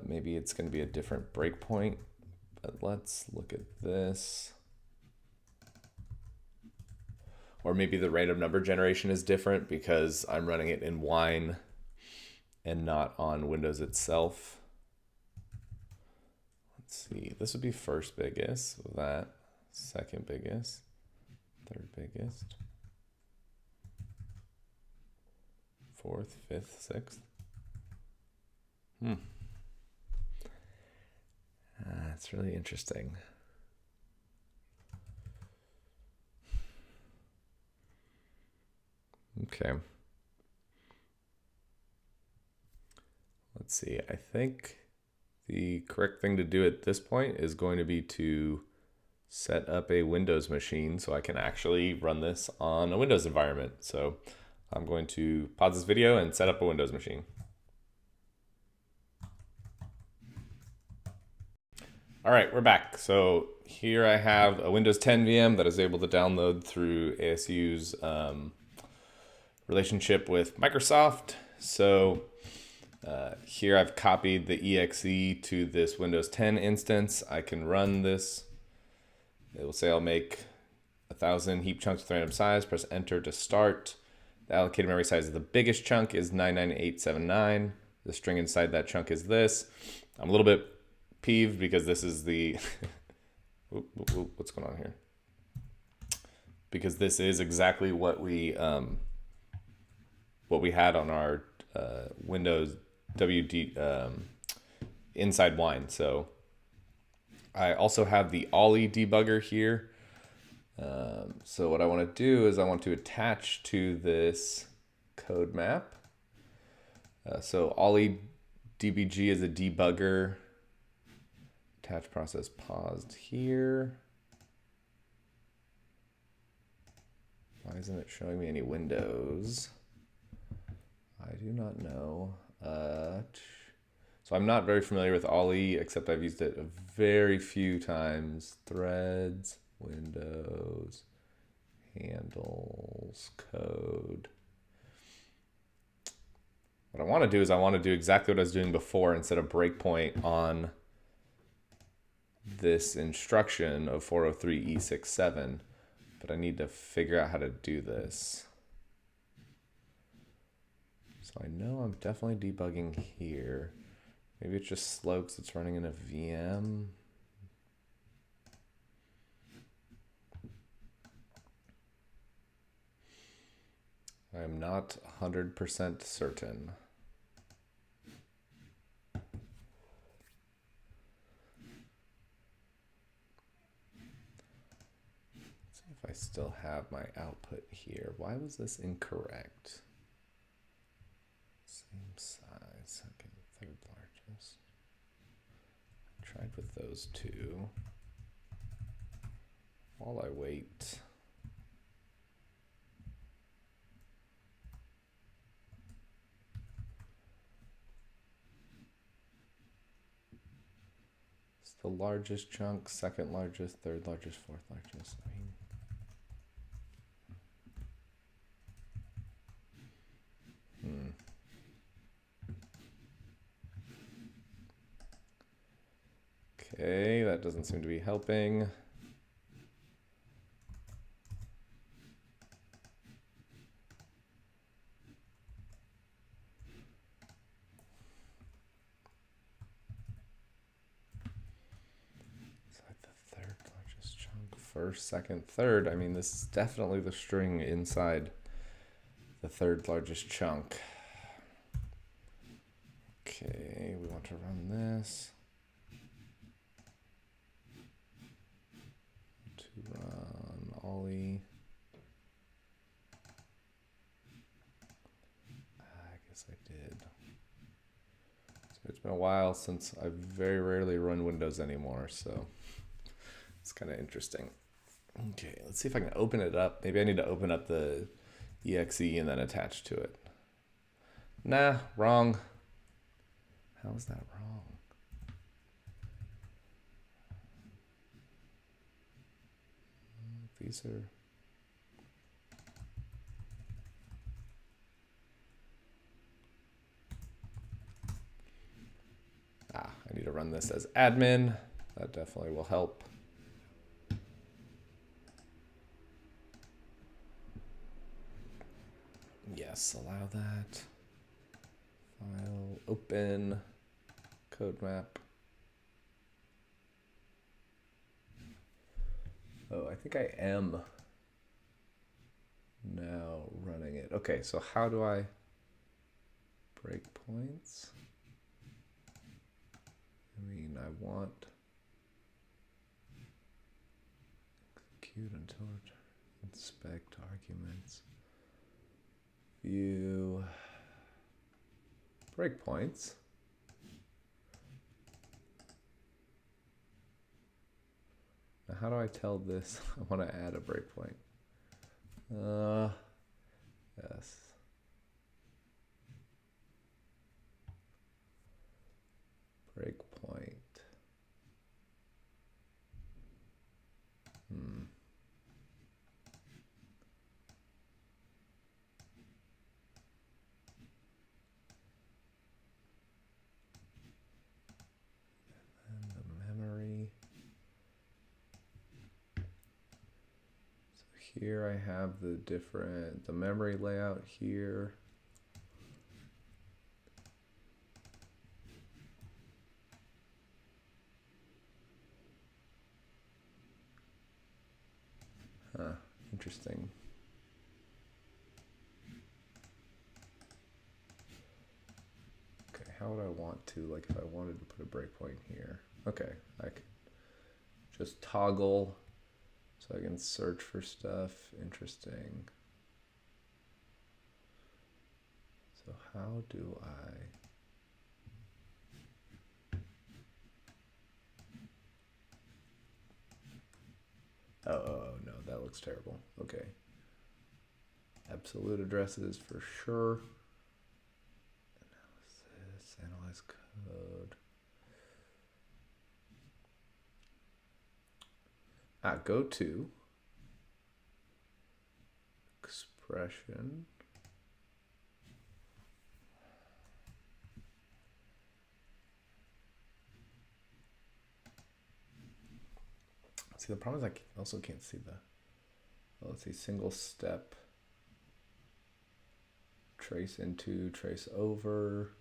maybe it's going to be a different breakpoint. But let's look at this. Or maybe the random number generation is different because I'm running it in Wine and not on Windows itself. Let's see, this would be first biggest, that, second biggest, third biggest, fourth, fifth, sixth. It's really interesting. Okay. Let's see. I think the correct thing to do at this point is going to be to set up a Windows machine so I can actually run this on a Windows environment. So I'm going to pause this video and set up a Windows machine. All right, we're back. So here I have a Windows 10 VM that is able to download through ASU's relationship with Microsoft. So here I've copied the exe to this Windows 10 instance. I can run this. It will say I'll make 1,000 heap chunks with random size. Press enter to start. The allocated memory size of the biggest chunk is 99879. The string inside that chunk is this. I'm a little bit peeved because this is the what's going on here? Because this is exactly what we had on our Windows WD inside Wine. So I also have the Ollie debugger here. So what I want to do is I want to attach to this code map. So WineDBG is a debugger. Attach process paused here. Why isn't it showing me any windows? I do not know. So I'm not very familiar with Ollie, except I've used it a very few times. Threads, windows, handles, code. What I want to do is I want to do exactly what I was doing before and set a breakpoint on this instruction of 403E67, but I need to figure out how to do this. So I know I'm definitely debugging here. Maybe it's just slow because it's running in a VM. I'm not 100% certain. Let's see if I still have my output here. Why was this incorrect? Same size. Okay, third largest. I tried with those two. While I wait. It's the largest chunk, second largest, third largest, fourth largest. I mean, Okay, that doesn't seem to be helping. It's like the third largest chunk, first, second, third. I mean, this is definitely the string inside the third largest chunk. Okay, we want to run this. To run Ollie. I guess I did. So it's been a while since I very rarely run Windows anymore, so it's kind of interesting. Okay, let's see if I can open it up. Maybe I need to open up the exe and then attach to it. Nah, wrong. How is that wrong? These are... I need to run this as admin. That definitely will help. Yes, allow that. File, open, codemap. Oh, I think I am now running it. Okay, so how do I break points? I mean, I want execute until inspect arguments. View breakpoints. Now, how do I tell this I want to add a breakpoint? Yes. Breakpoint. And the memory. So here I have the memory layout here. Interesting. Okay, how would I want to, like if I wanted to put a breakpoint here? Okay, I could just toggle so I can search for stuff. Interesting. So how do I... Oh, no, that looks terrible. Okay. Absolute addresses for sure. Analysis, analyze code. Go to expression. See, the problem is I also can't see the, let's see, single step, trace into, trace over.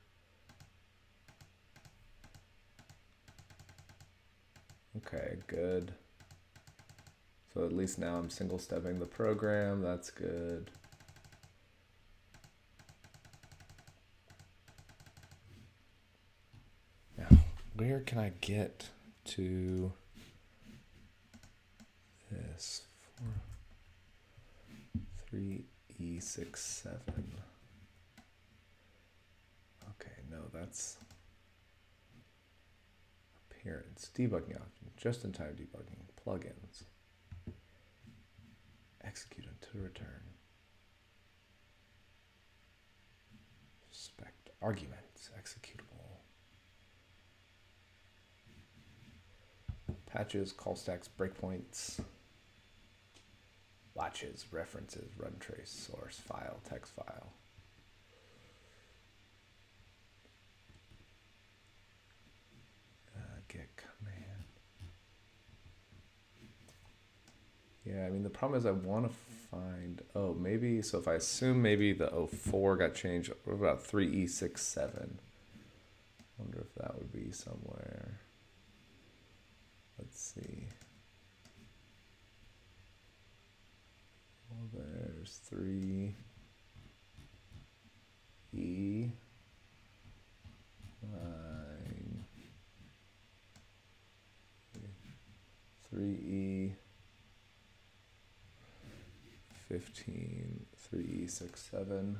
Okay, good. So at least now I'm single stepping the program, that's good. can I get to this? 3E67. Okay, no, that's appearance. Debugging option, just-in-time debugging, plugins. Execute until return. Spec arguments, executable. Patches, call stacks, breakpoints. Watches, references, run trace, source, file, text file. Get command. Yeah, I mean, the problem is I want to find, oh, maybe, so if I assume maybe the 04 got changed, what about 3E67? Wonder if that would be somewhere. Let's see. Well, there's 3E9. 3E15, 3E67.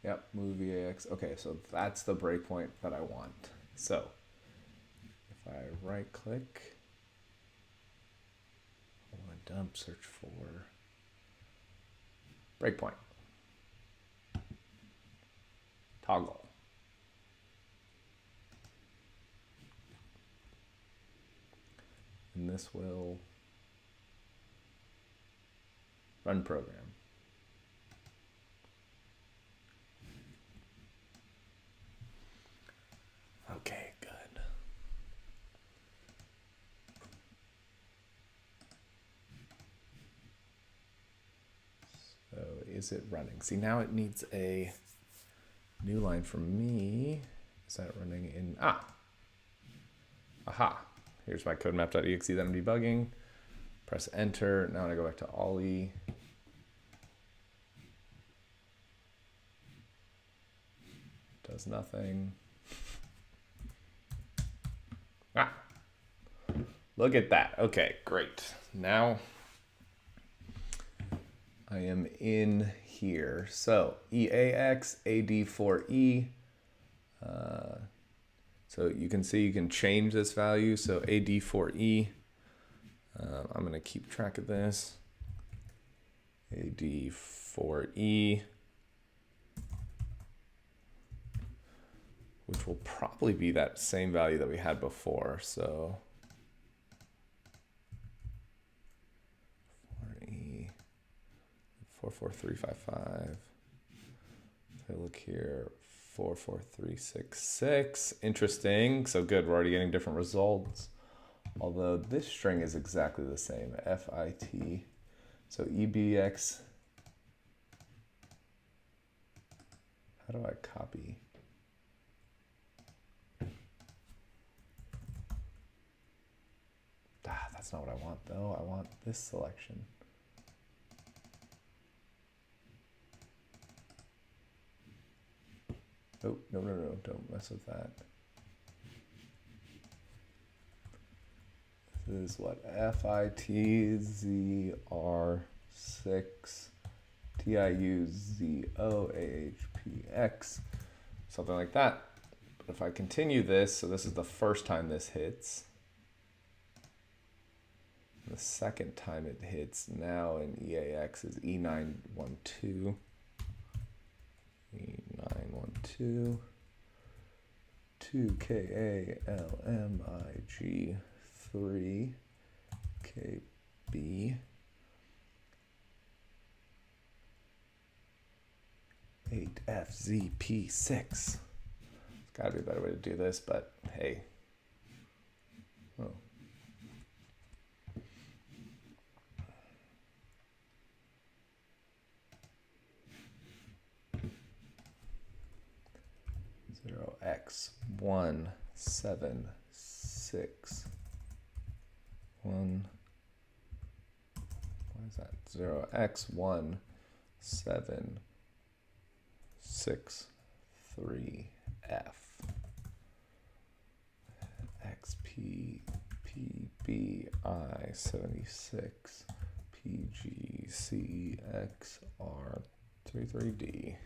Yep, move EAX. Okay, so that's the breakpoint that I want. So if I right click, I want to dump, search for breakpoint. Toggle. And this will run program. Okay, good. So is it running? See, now it needs a new line from me. Is that running in, aha. Here's my codemap.exe that I'm debugging. Press enter. Now when I go back to Ollie, does nothing. Look at that. Okay, great. Now I am in here. So EAX AD4E. So you can see you can change this value. So AD4E. I'm going to keep track of this. AD4E. Which will probably be that same value that we had before. So 4E 44355. If I look here, 44366. Interesting. So good. We're already getting different results. Although this string is exactly the same. FIT. So EBX. How do I copy? That's not what I want though. I want this selection. Oh, no, don't mess with that. This is what? FITZR6 TIUZOAHPX, something like that. But if I continue this, so this is the first time this hits. The second time it hits now in EAX is E912. E912. 2KALMIG3 KB 8FZP6. There's gotta be a better way to do this, but hey. Oh. Zero X 176 1. Why is that? 0x17 3F XPPBI 76 PGCXR33D.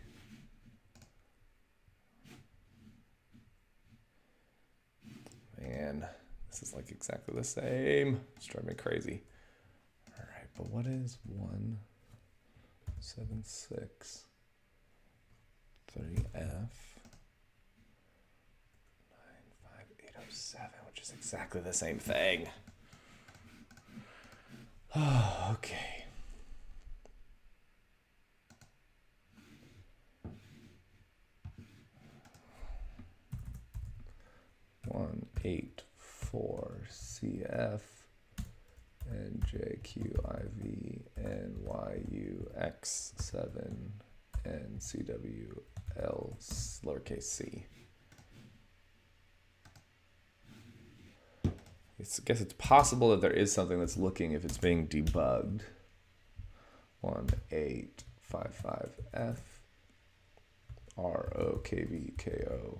Man, this is like exactly the same. It's driving me crazy. All right, but what is 176 3F 95807, which is exactly the same thing. Oh, okay. One 8-4 CF NJQIV NYUX7 NCWL lowercase c. I guess it's possible that there is something that's looking if it's being debugged. 1855F ROKVKO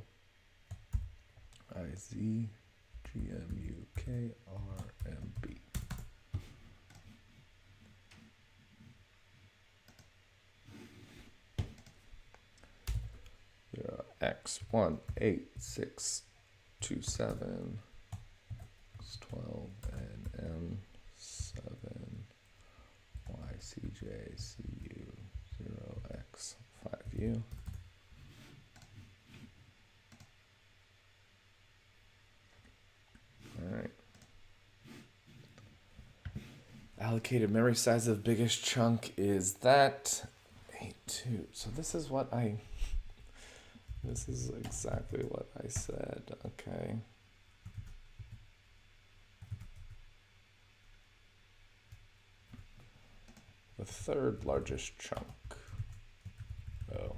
IZGMUKRMB. X18627 12 NM7 YCJCU 0X5U. All right. Allocated memory size of biggest chunk is that 82. So this is what this is exactly what I said. Okay. The third largest chunk. Oh.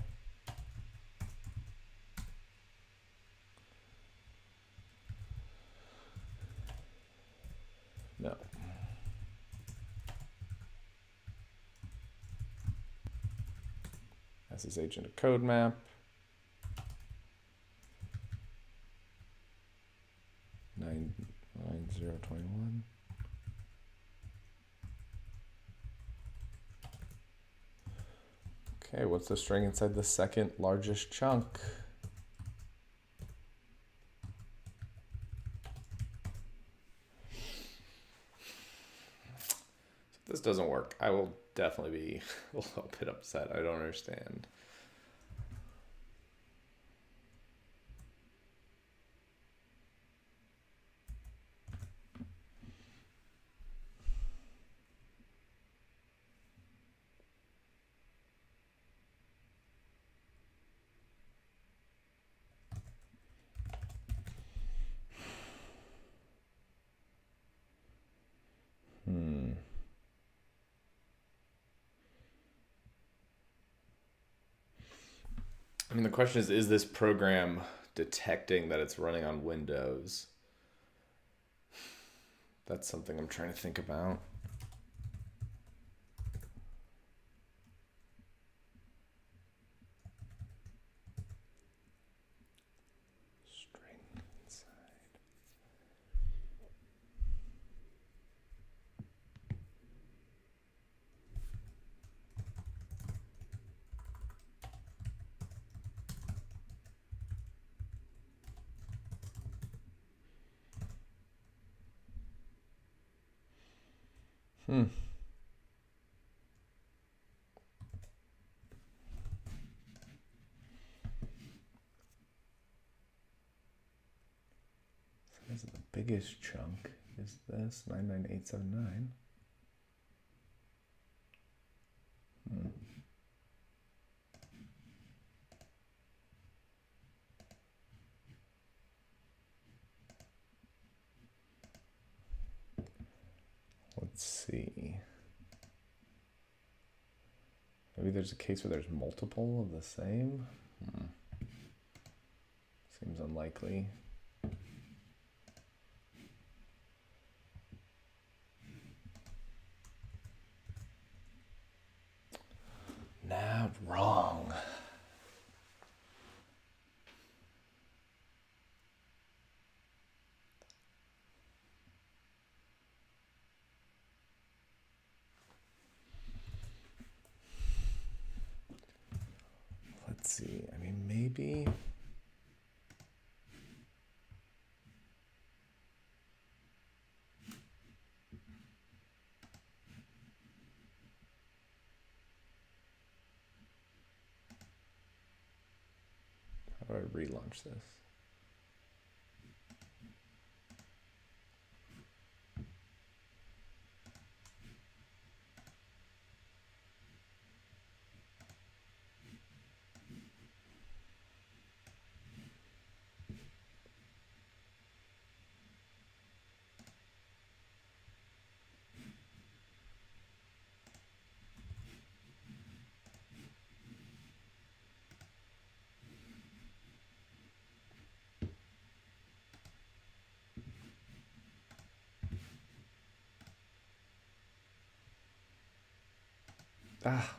No. SSH into codemap. 9021. Okay, what's the string inside the second largest chunk? If this doesn't work, I will definitely be a little bit upset. I don't understand. I mean, the question is this program detecting that it's running on Windows? That's something I'm trying to think about. String inside. This is the biggest chunk. Is this 99879? Let's see. Maybe there's a case where there's multiple of the same. Seems unlikely. Nah, wrong. let's see. I mean, maybe. How do I relaunch this?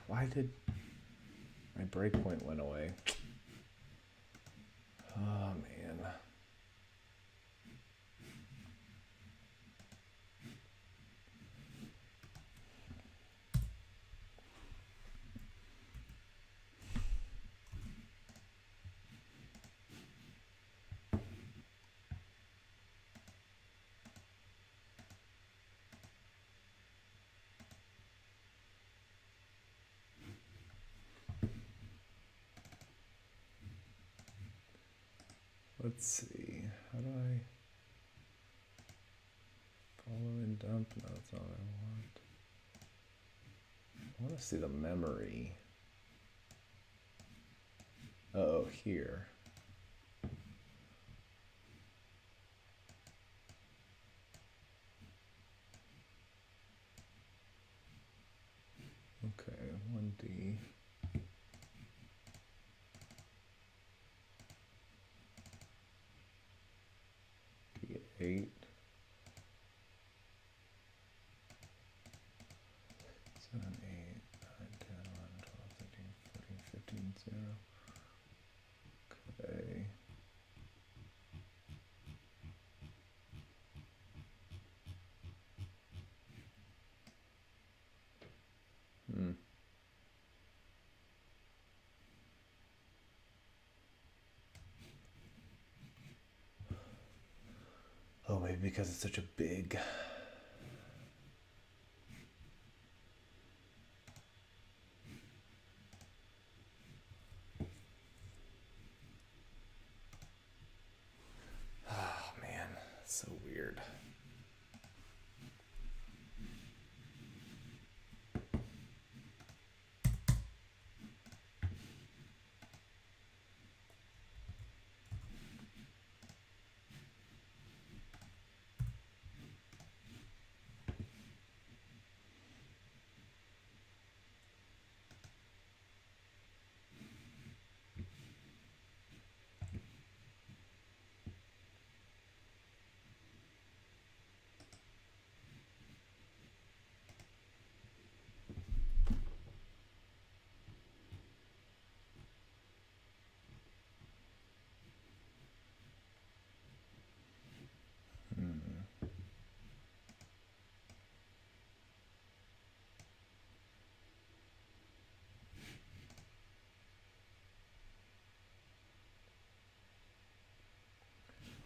Why did my breakpoint went away? Oh, man. Let's see, how do I follow and dump? No, that's not what I want. I want to see the memory. Oh, here. Okay, 1D. D8. 7, 8, 9, 10, 11, 12, 13, 14, 15, 0. Okay. Oh, maybe because it's such a big. Oh, man, that's so weird.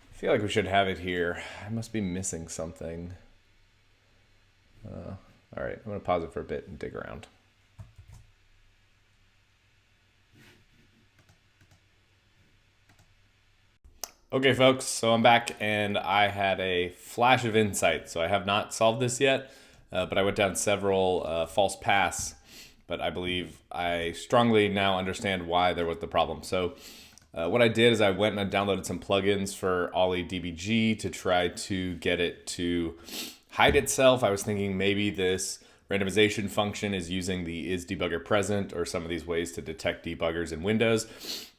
I feel like we should have it here. I must be missing something. All right, I'm going to pause it for a bit and dig around. Okay, folks, so I'm back and I had a flash of insight. So I have not solved this yet, but I went down several false paths, but I believe I strongly now understand why there was the problem. So what I did is I went and I downloaded some plugins for WineDBG to try to get it to hide itself. I was thinking maybe this randomization function is using the isDebugger or some of these ways to detect debuggers in Windows.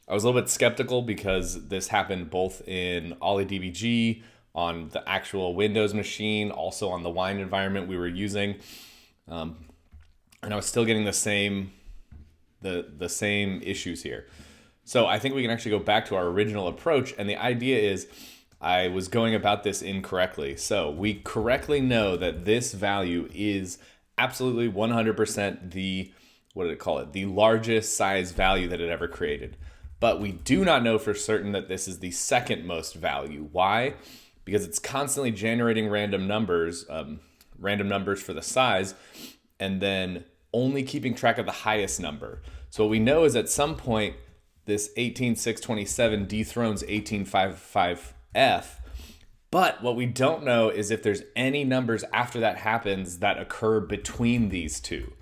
I was a little bit skeptical because this happened both in WineDBG, on the actual Windows machine, also on the Wine environment we were using. And I was still getting the same issues here. So I think we can actually go back to our original approach. And the idea is I was going about this incorrectly. So we correctly know that this value is absolutely 100% the what did it call it? The largest size value that it ever created. But we do not know for certain that this is the second most value. Why? Because it's constantly generating random numbers for the size, and then only keeping track of the highest number. So what we know is at some point, this 18627 dethrones 1855F. But what we don't know is if there's any numbers after that happens that occur between these two.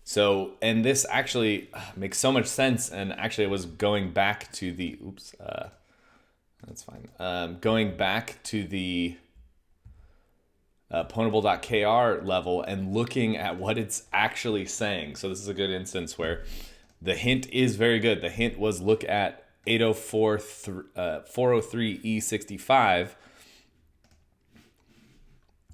So, and this actually makes so much sense. And actually, I was going back to the, that's fine. Going back to the pwnable.kr level and looking at what it's actually saying. So this is a good instance where the hint is very good. The hint was look at 403E65,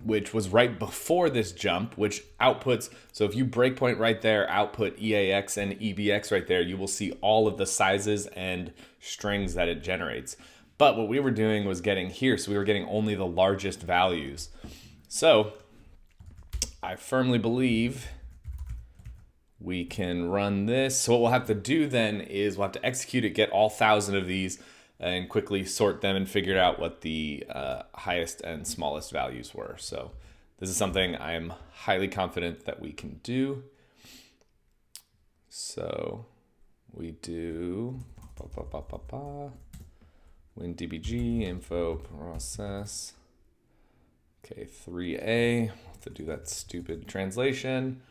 which was right before this jump, which outputs, so if you breakpoint right there, output EAX and EBX right there, you will see all of the sizes and strings that it generates. But what we were doing was getting here, so we were getting only the largest values. So I firmly believe we can run this. So what we'll have to do then is we'll have to execute it, get all 1,000 of these, and quickly sort them and figure out what the highest and smallest values were. So this is something I'm highly confident that we can do. So we do WineDBG info process. Okay, 3A. We'll have to do that stupid translation.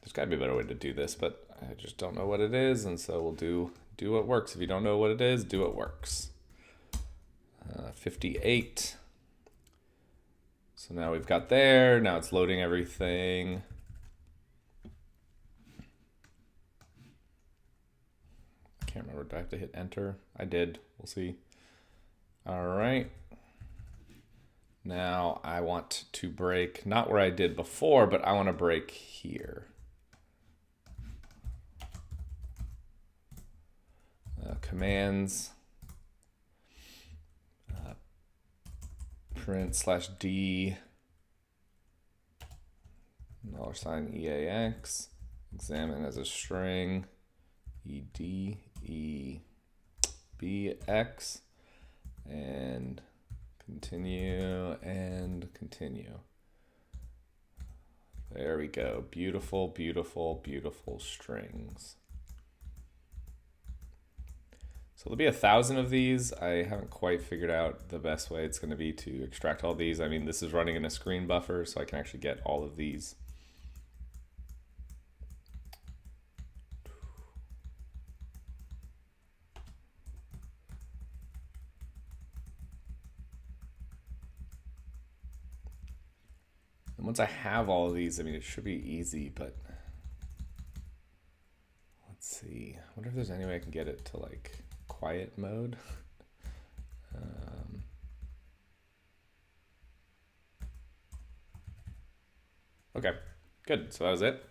There's got to be a better way to do this, but I just don't know what it is, and so we'll do what works. If you don't know what it is, do what works. 58. So now we've got there. Now it's loading everything. I can't remember. Do I have to hit enter? I did. We'll see. All right. Now I want to break, not where I did before, but I want to break here. Commands, print /d, $EAX, examine as a string, ED, EBX, and continue and continue. There we go. Beautiful, beautiful, beautiful strings. So there'll be 1,000 of these. I haven't quite figured out the best way it's going to be to extract all these. I mean, this is running in a screen buffer, so I can actually get all of these. And once I have all of these, I mean, it should be easy, but let's see. I wonder if there's any way I can get it to like quiet mode. Okay, good. So that was it.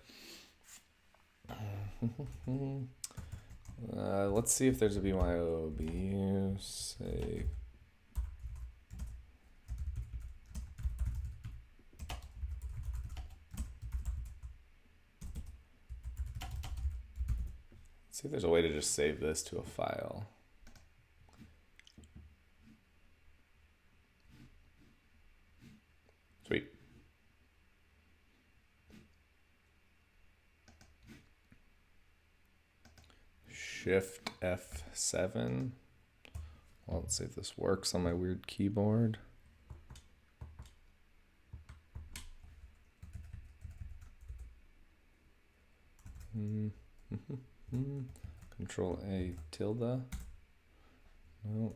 Let's see if there's a BYOB save. See if there's a way to just save this to a file. Sweet. Shift F7. Well, let's see if this works on my weird keyboard. Control A tilde. No.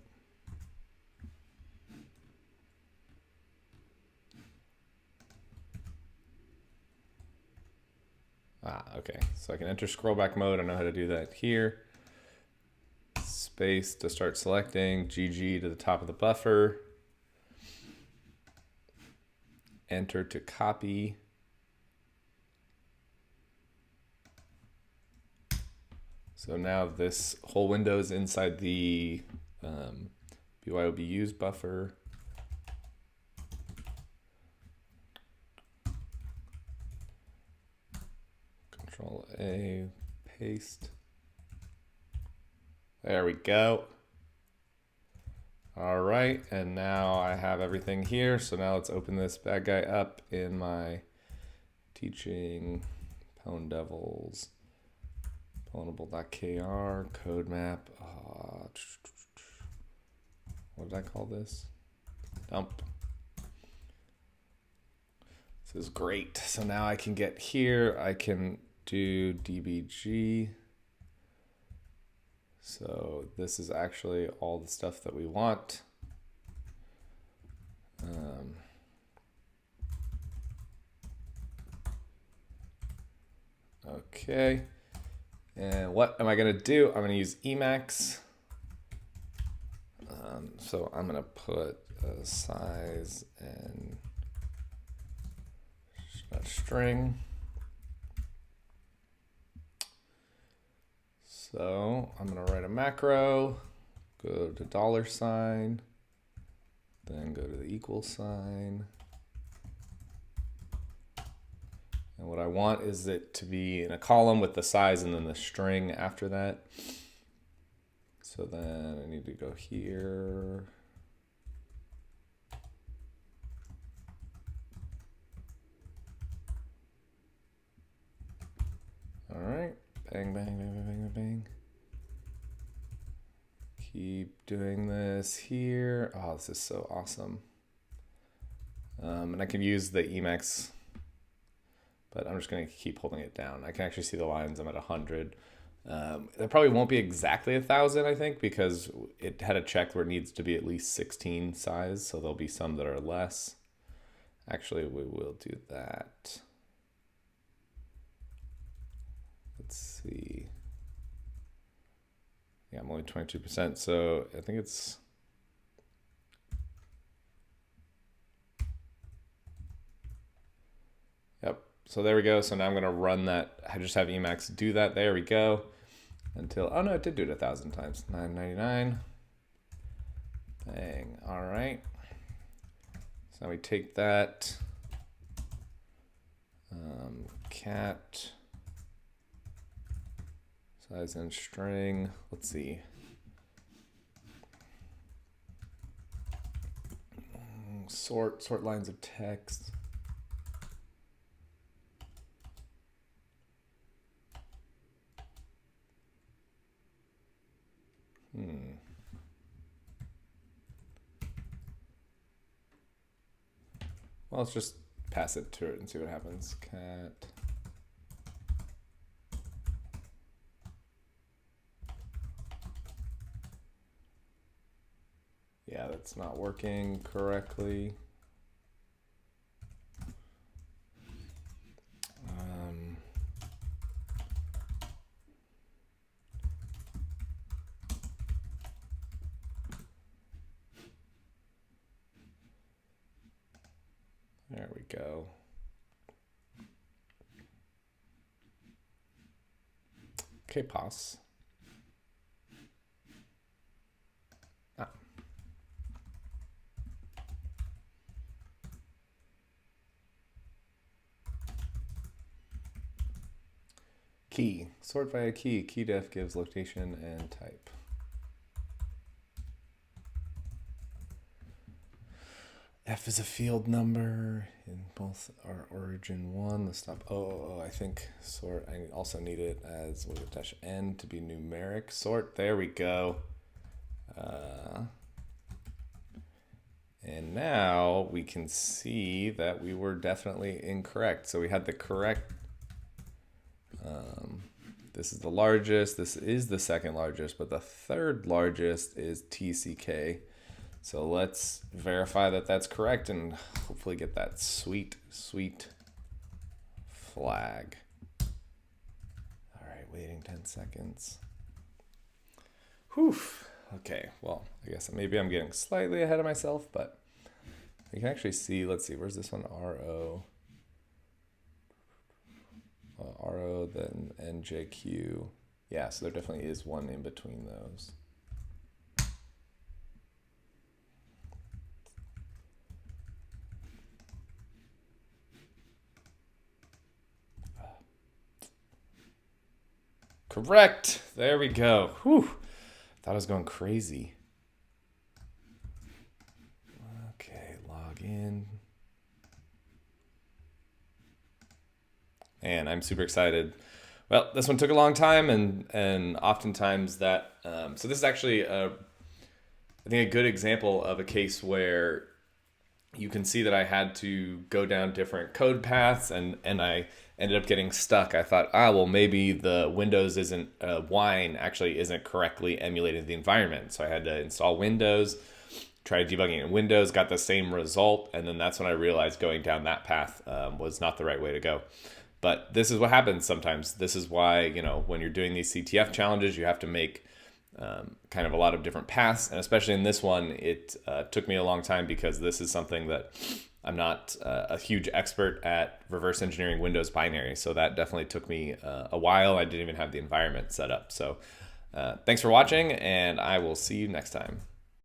Okay. So I can enter scroll back mode. I know how to do that here. Space to start selecting. GG to the top of the buffer. Enter to copy. So now this whole window is inside the BYOB use buffer. Control A, paste. There we go. All right, and now I have everything here. So now let's open this bad guy up in my teaching pwnable.kr codemap. What did I call this? Dump. This is great. So now I can get here. I can do DBG. So this is actually all the stuff that we want. Okay. And what am I going to do? I'm going to use Emacs. So I'm going to put a size and a string. So I'm going to write a macro, go to $, then go to the equal sign. And what I want is it to be in a column with the size and then the string after that. So then I need to go here. All right, bang, bang, bang, bang, bang, bang. Keep doing this here. Oh, this is so awesome. And I can use the Emacs, but I'm just going to keep holding it down. I can actually see the lines. I'm at 100. It probably won't be exactly 1,000, I think, because it had a check where it needs to be at least 16 size. So there'll be some that are less. Actually, we will do that. Let's see. Yeah, I'm only 22%. So I think it's. Yep. So there we go. So now I'm going to run that. I just have Emacs do that. There we go. Until, oh no, it did do it 1,000 times. 999. Bang. All right. So now we take that. Cat. Size and string. Let's see. Sort lines of text. Well, let's just pass it to it and see what happens. Cat. Yeah, that's not working correctly. There we go. Okay, pause. Key. Sort by a key. Keydef gives location and type. F is a field number in both our origin one, the stop. I think sort. I also need it as with a -n to be numeric sort. There we go. And now we can see that we were definitely incorrect. So we had the correct. This is the largest. This is the second largest, but the third largest is TCK. So let's verify that that's correct and hopefully get that sweet, sweet flag. All right, waiting 10 seconds. Whew. Okay, well, I guess maybe I'm getting slightly ahead of myself, but you can actually see, let's see, where's this one? RO, then NJQ. Yeah, so there definitely is one in between those. Correct. There we go. Whew. Thought I was going crazy. Okay, log in. And I'm super excited. Well, this one took a long time, and oftentimes that. So this is actually, I think, a good example of a case where you can see that I had to go down different code paths, and I ended up getting stuck. I thought, well, maybe the Windows wine actually isn't correctly emulating the environment. So I had to install Windows, try debugging in Windows, got the same result, and then that's when I realized going down that path was not the right way to go. But this is what happens sometimes. This is why, when you're doing these CTF challenges, you have to make kind of a lot of different paths. And especially in this one, it took me a long time because this is something that I'm not a huge expert at reverse engineering Windows binary. So that definitely took me a while. I didn't even have the environment set up. So thanks for watching, and I will see you next time.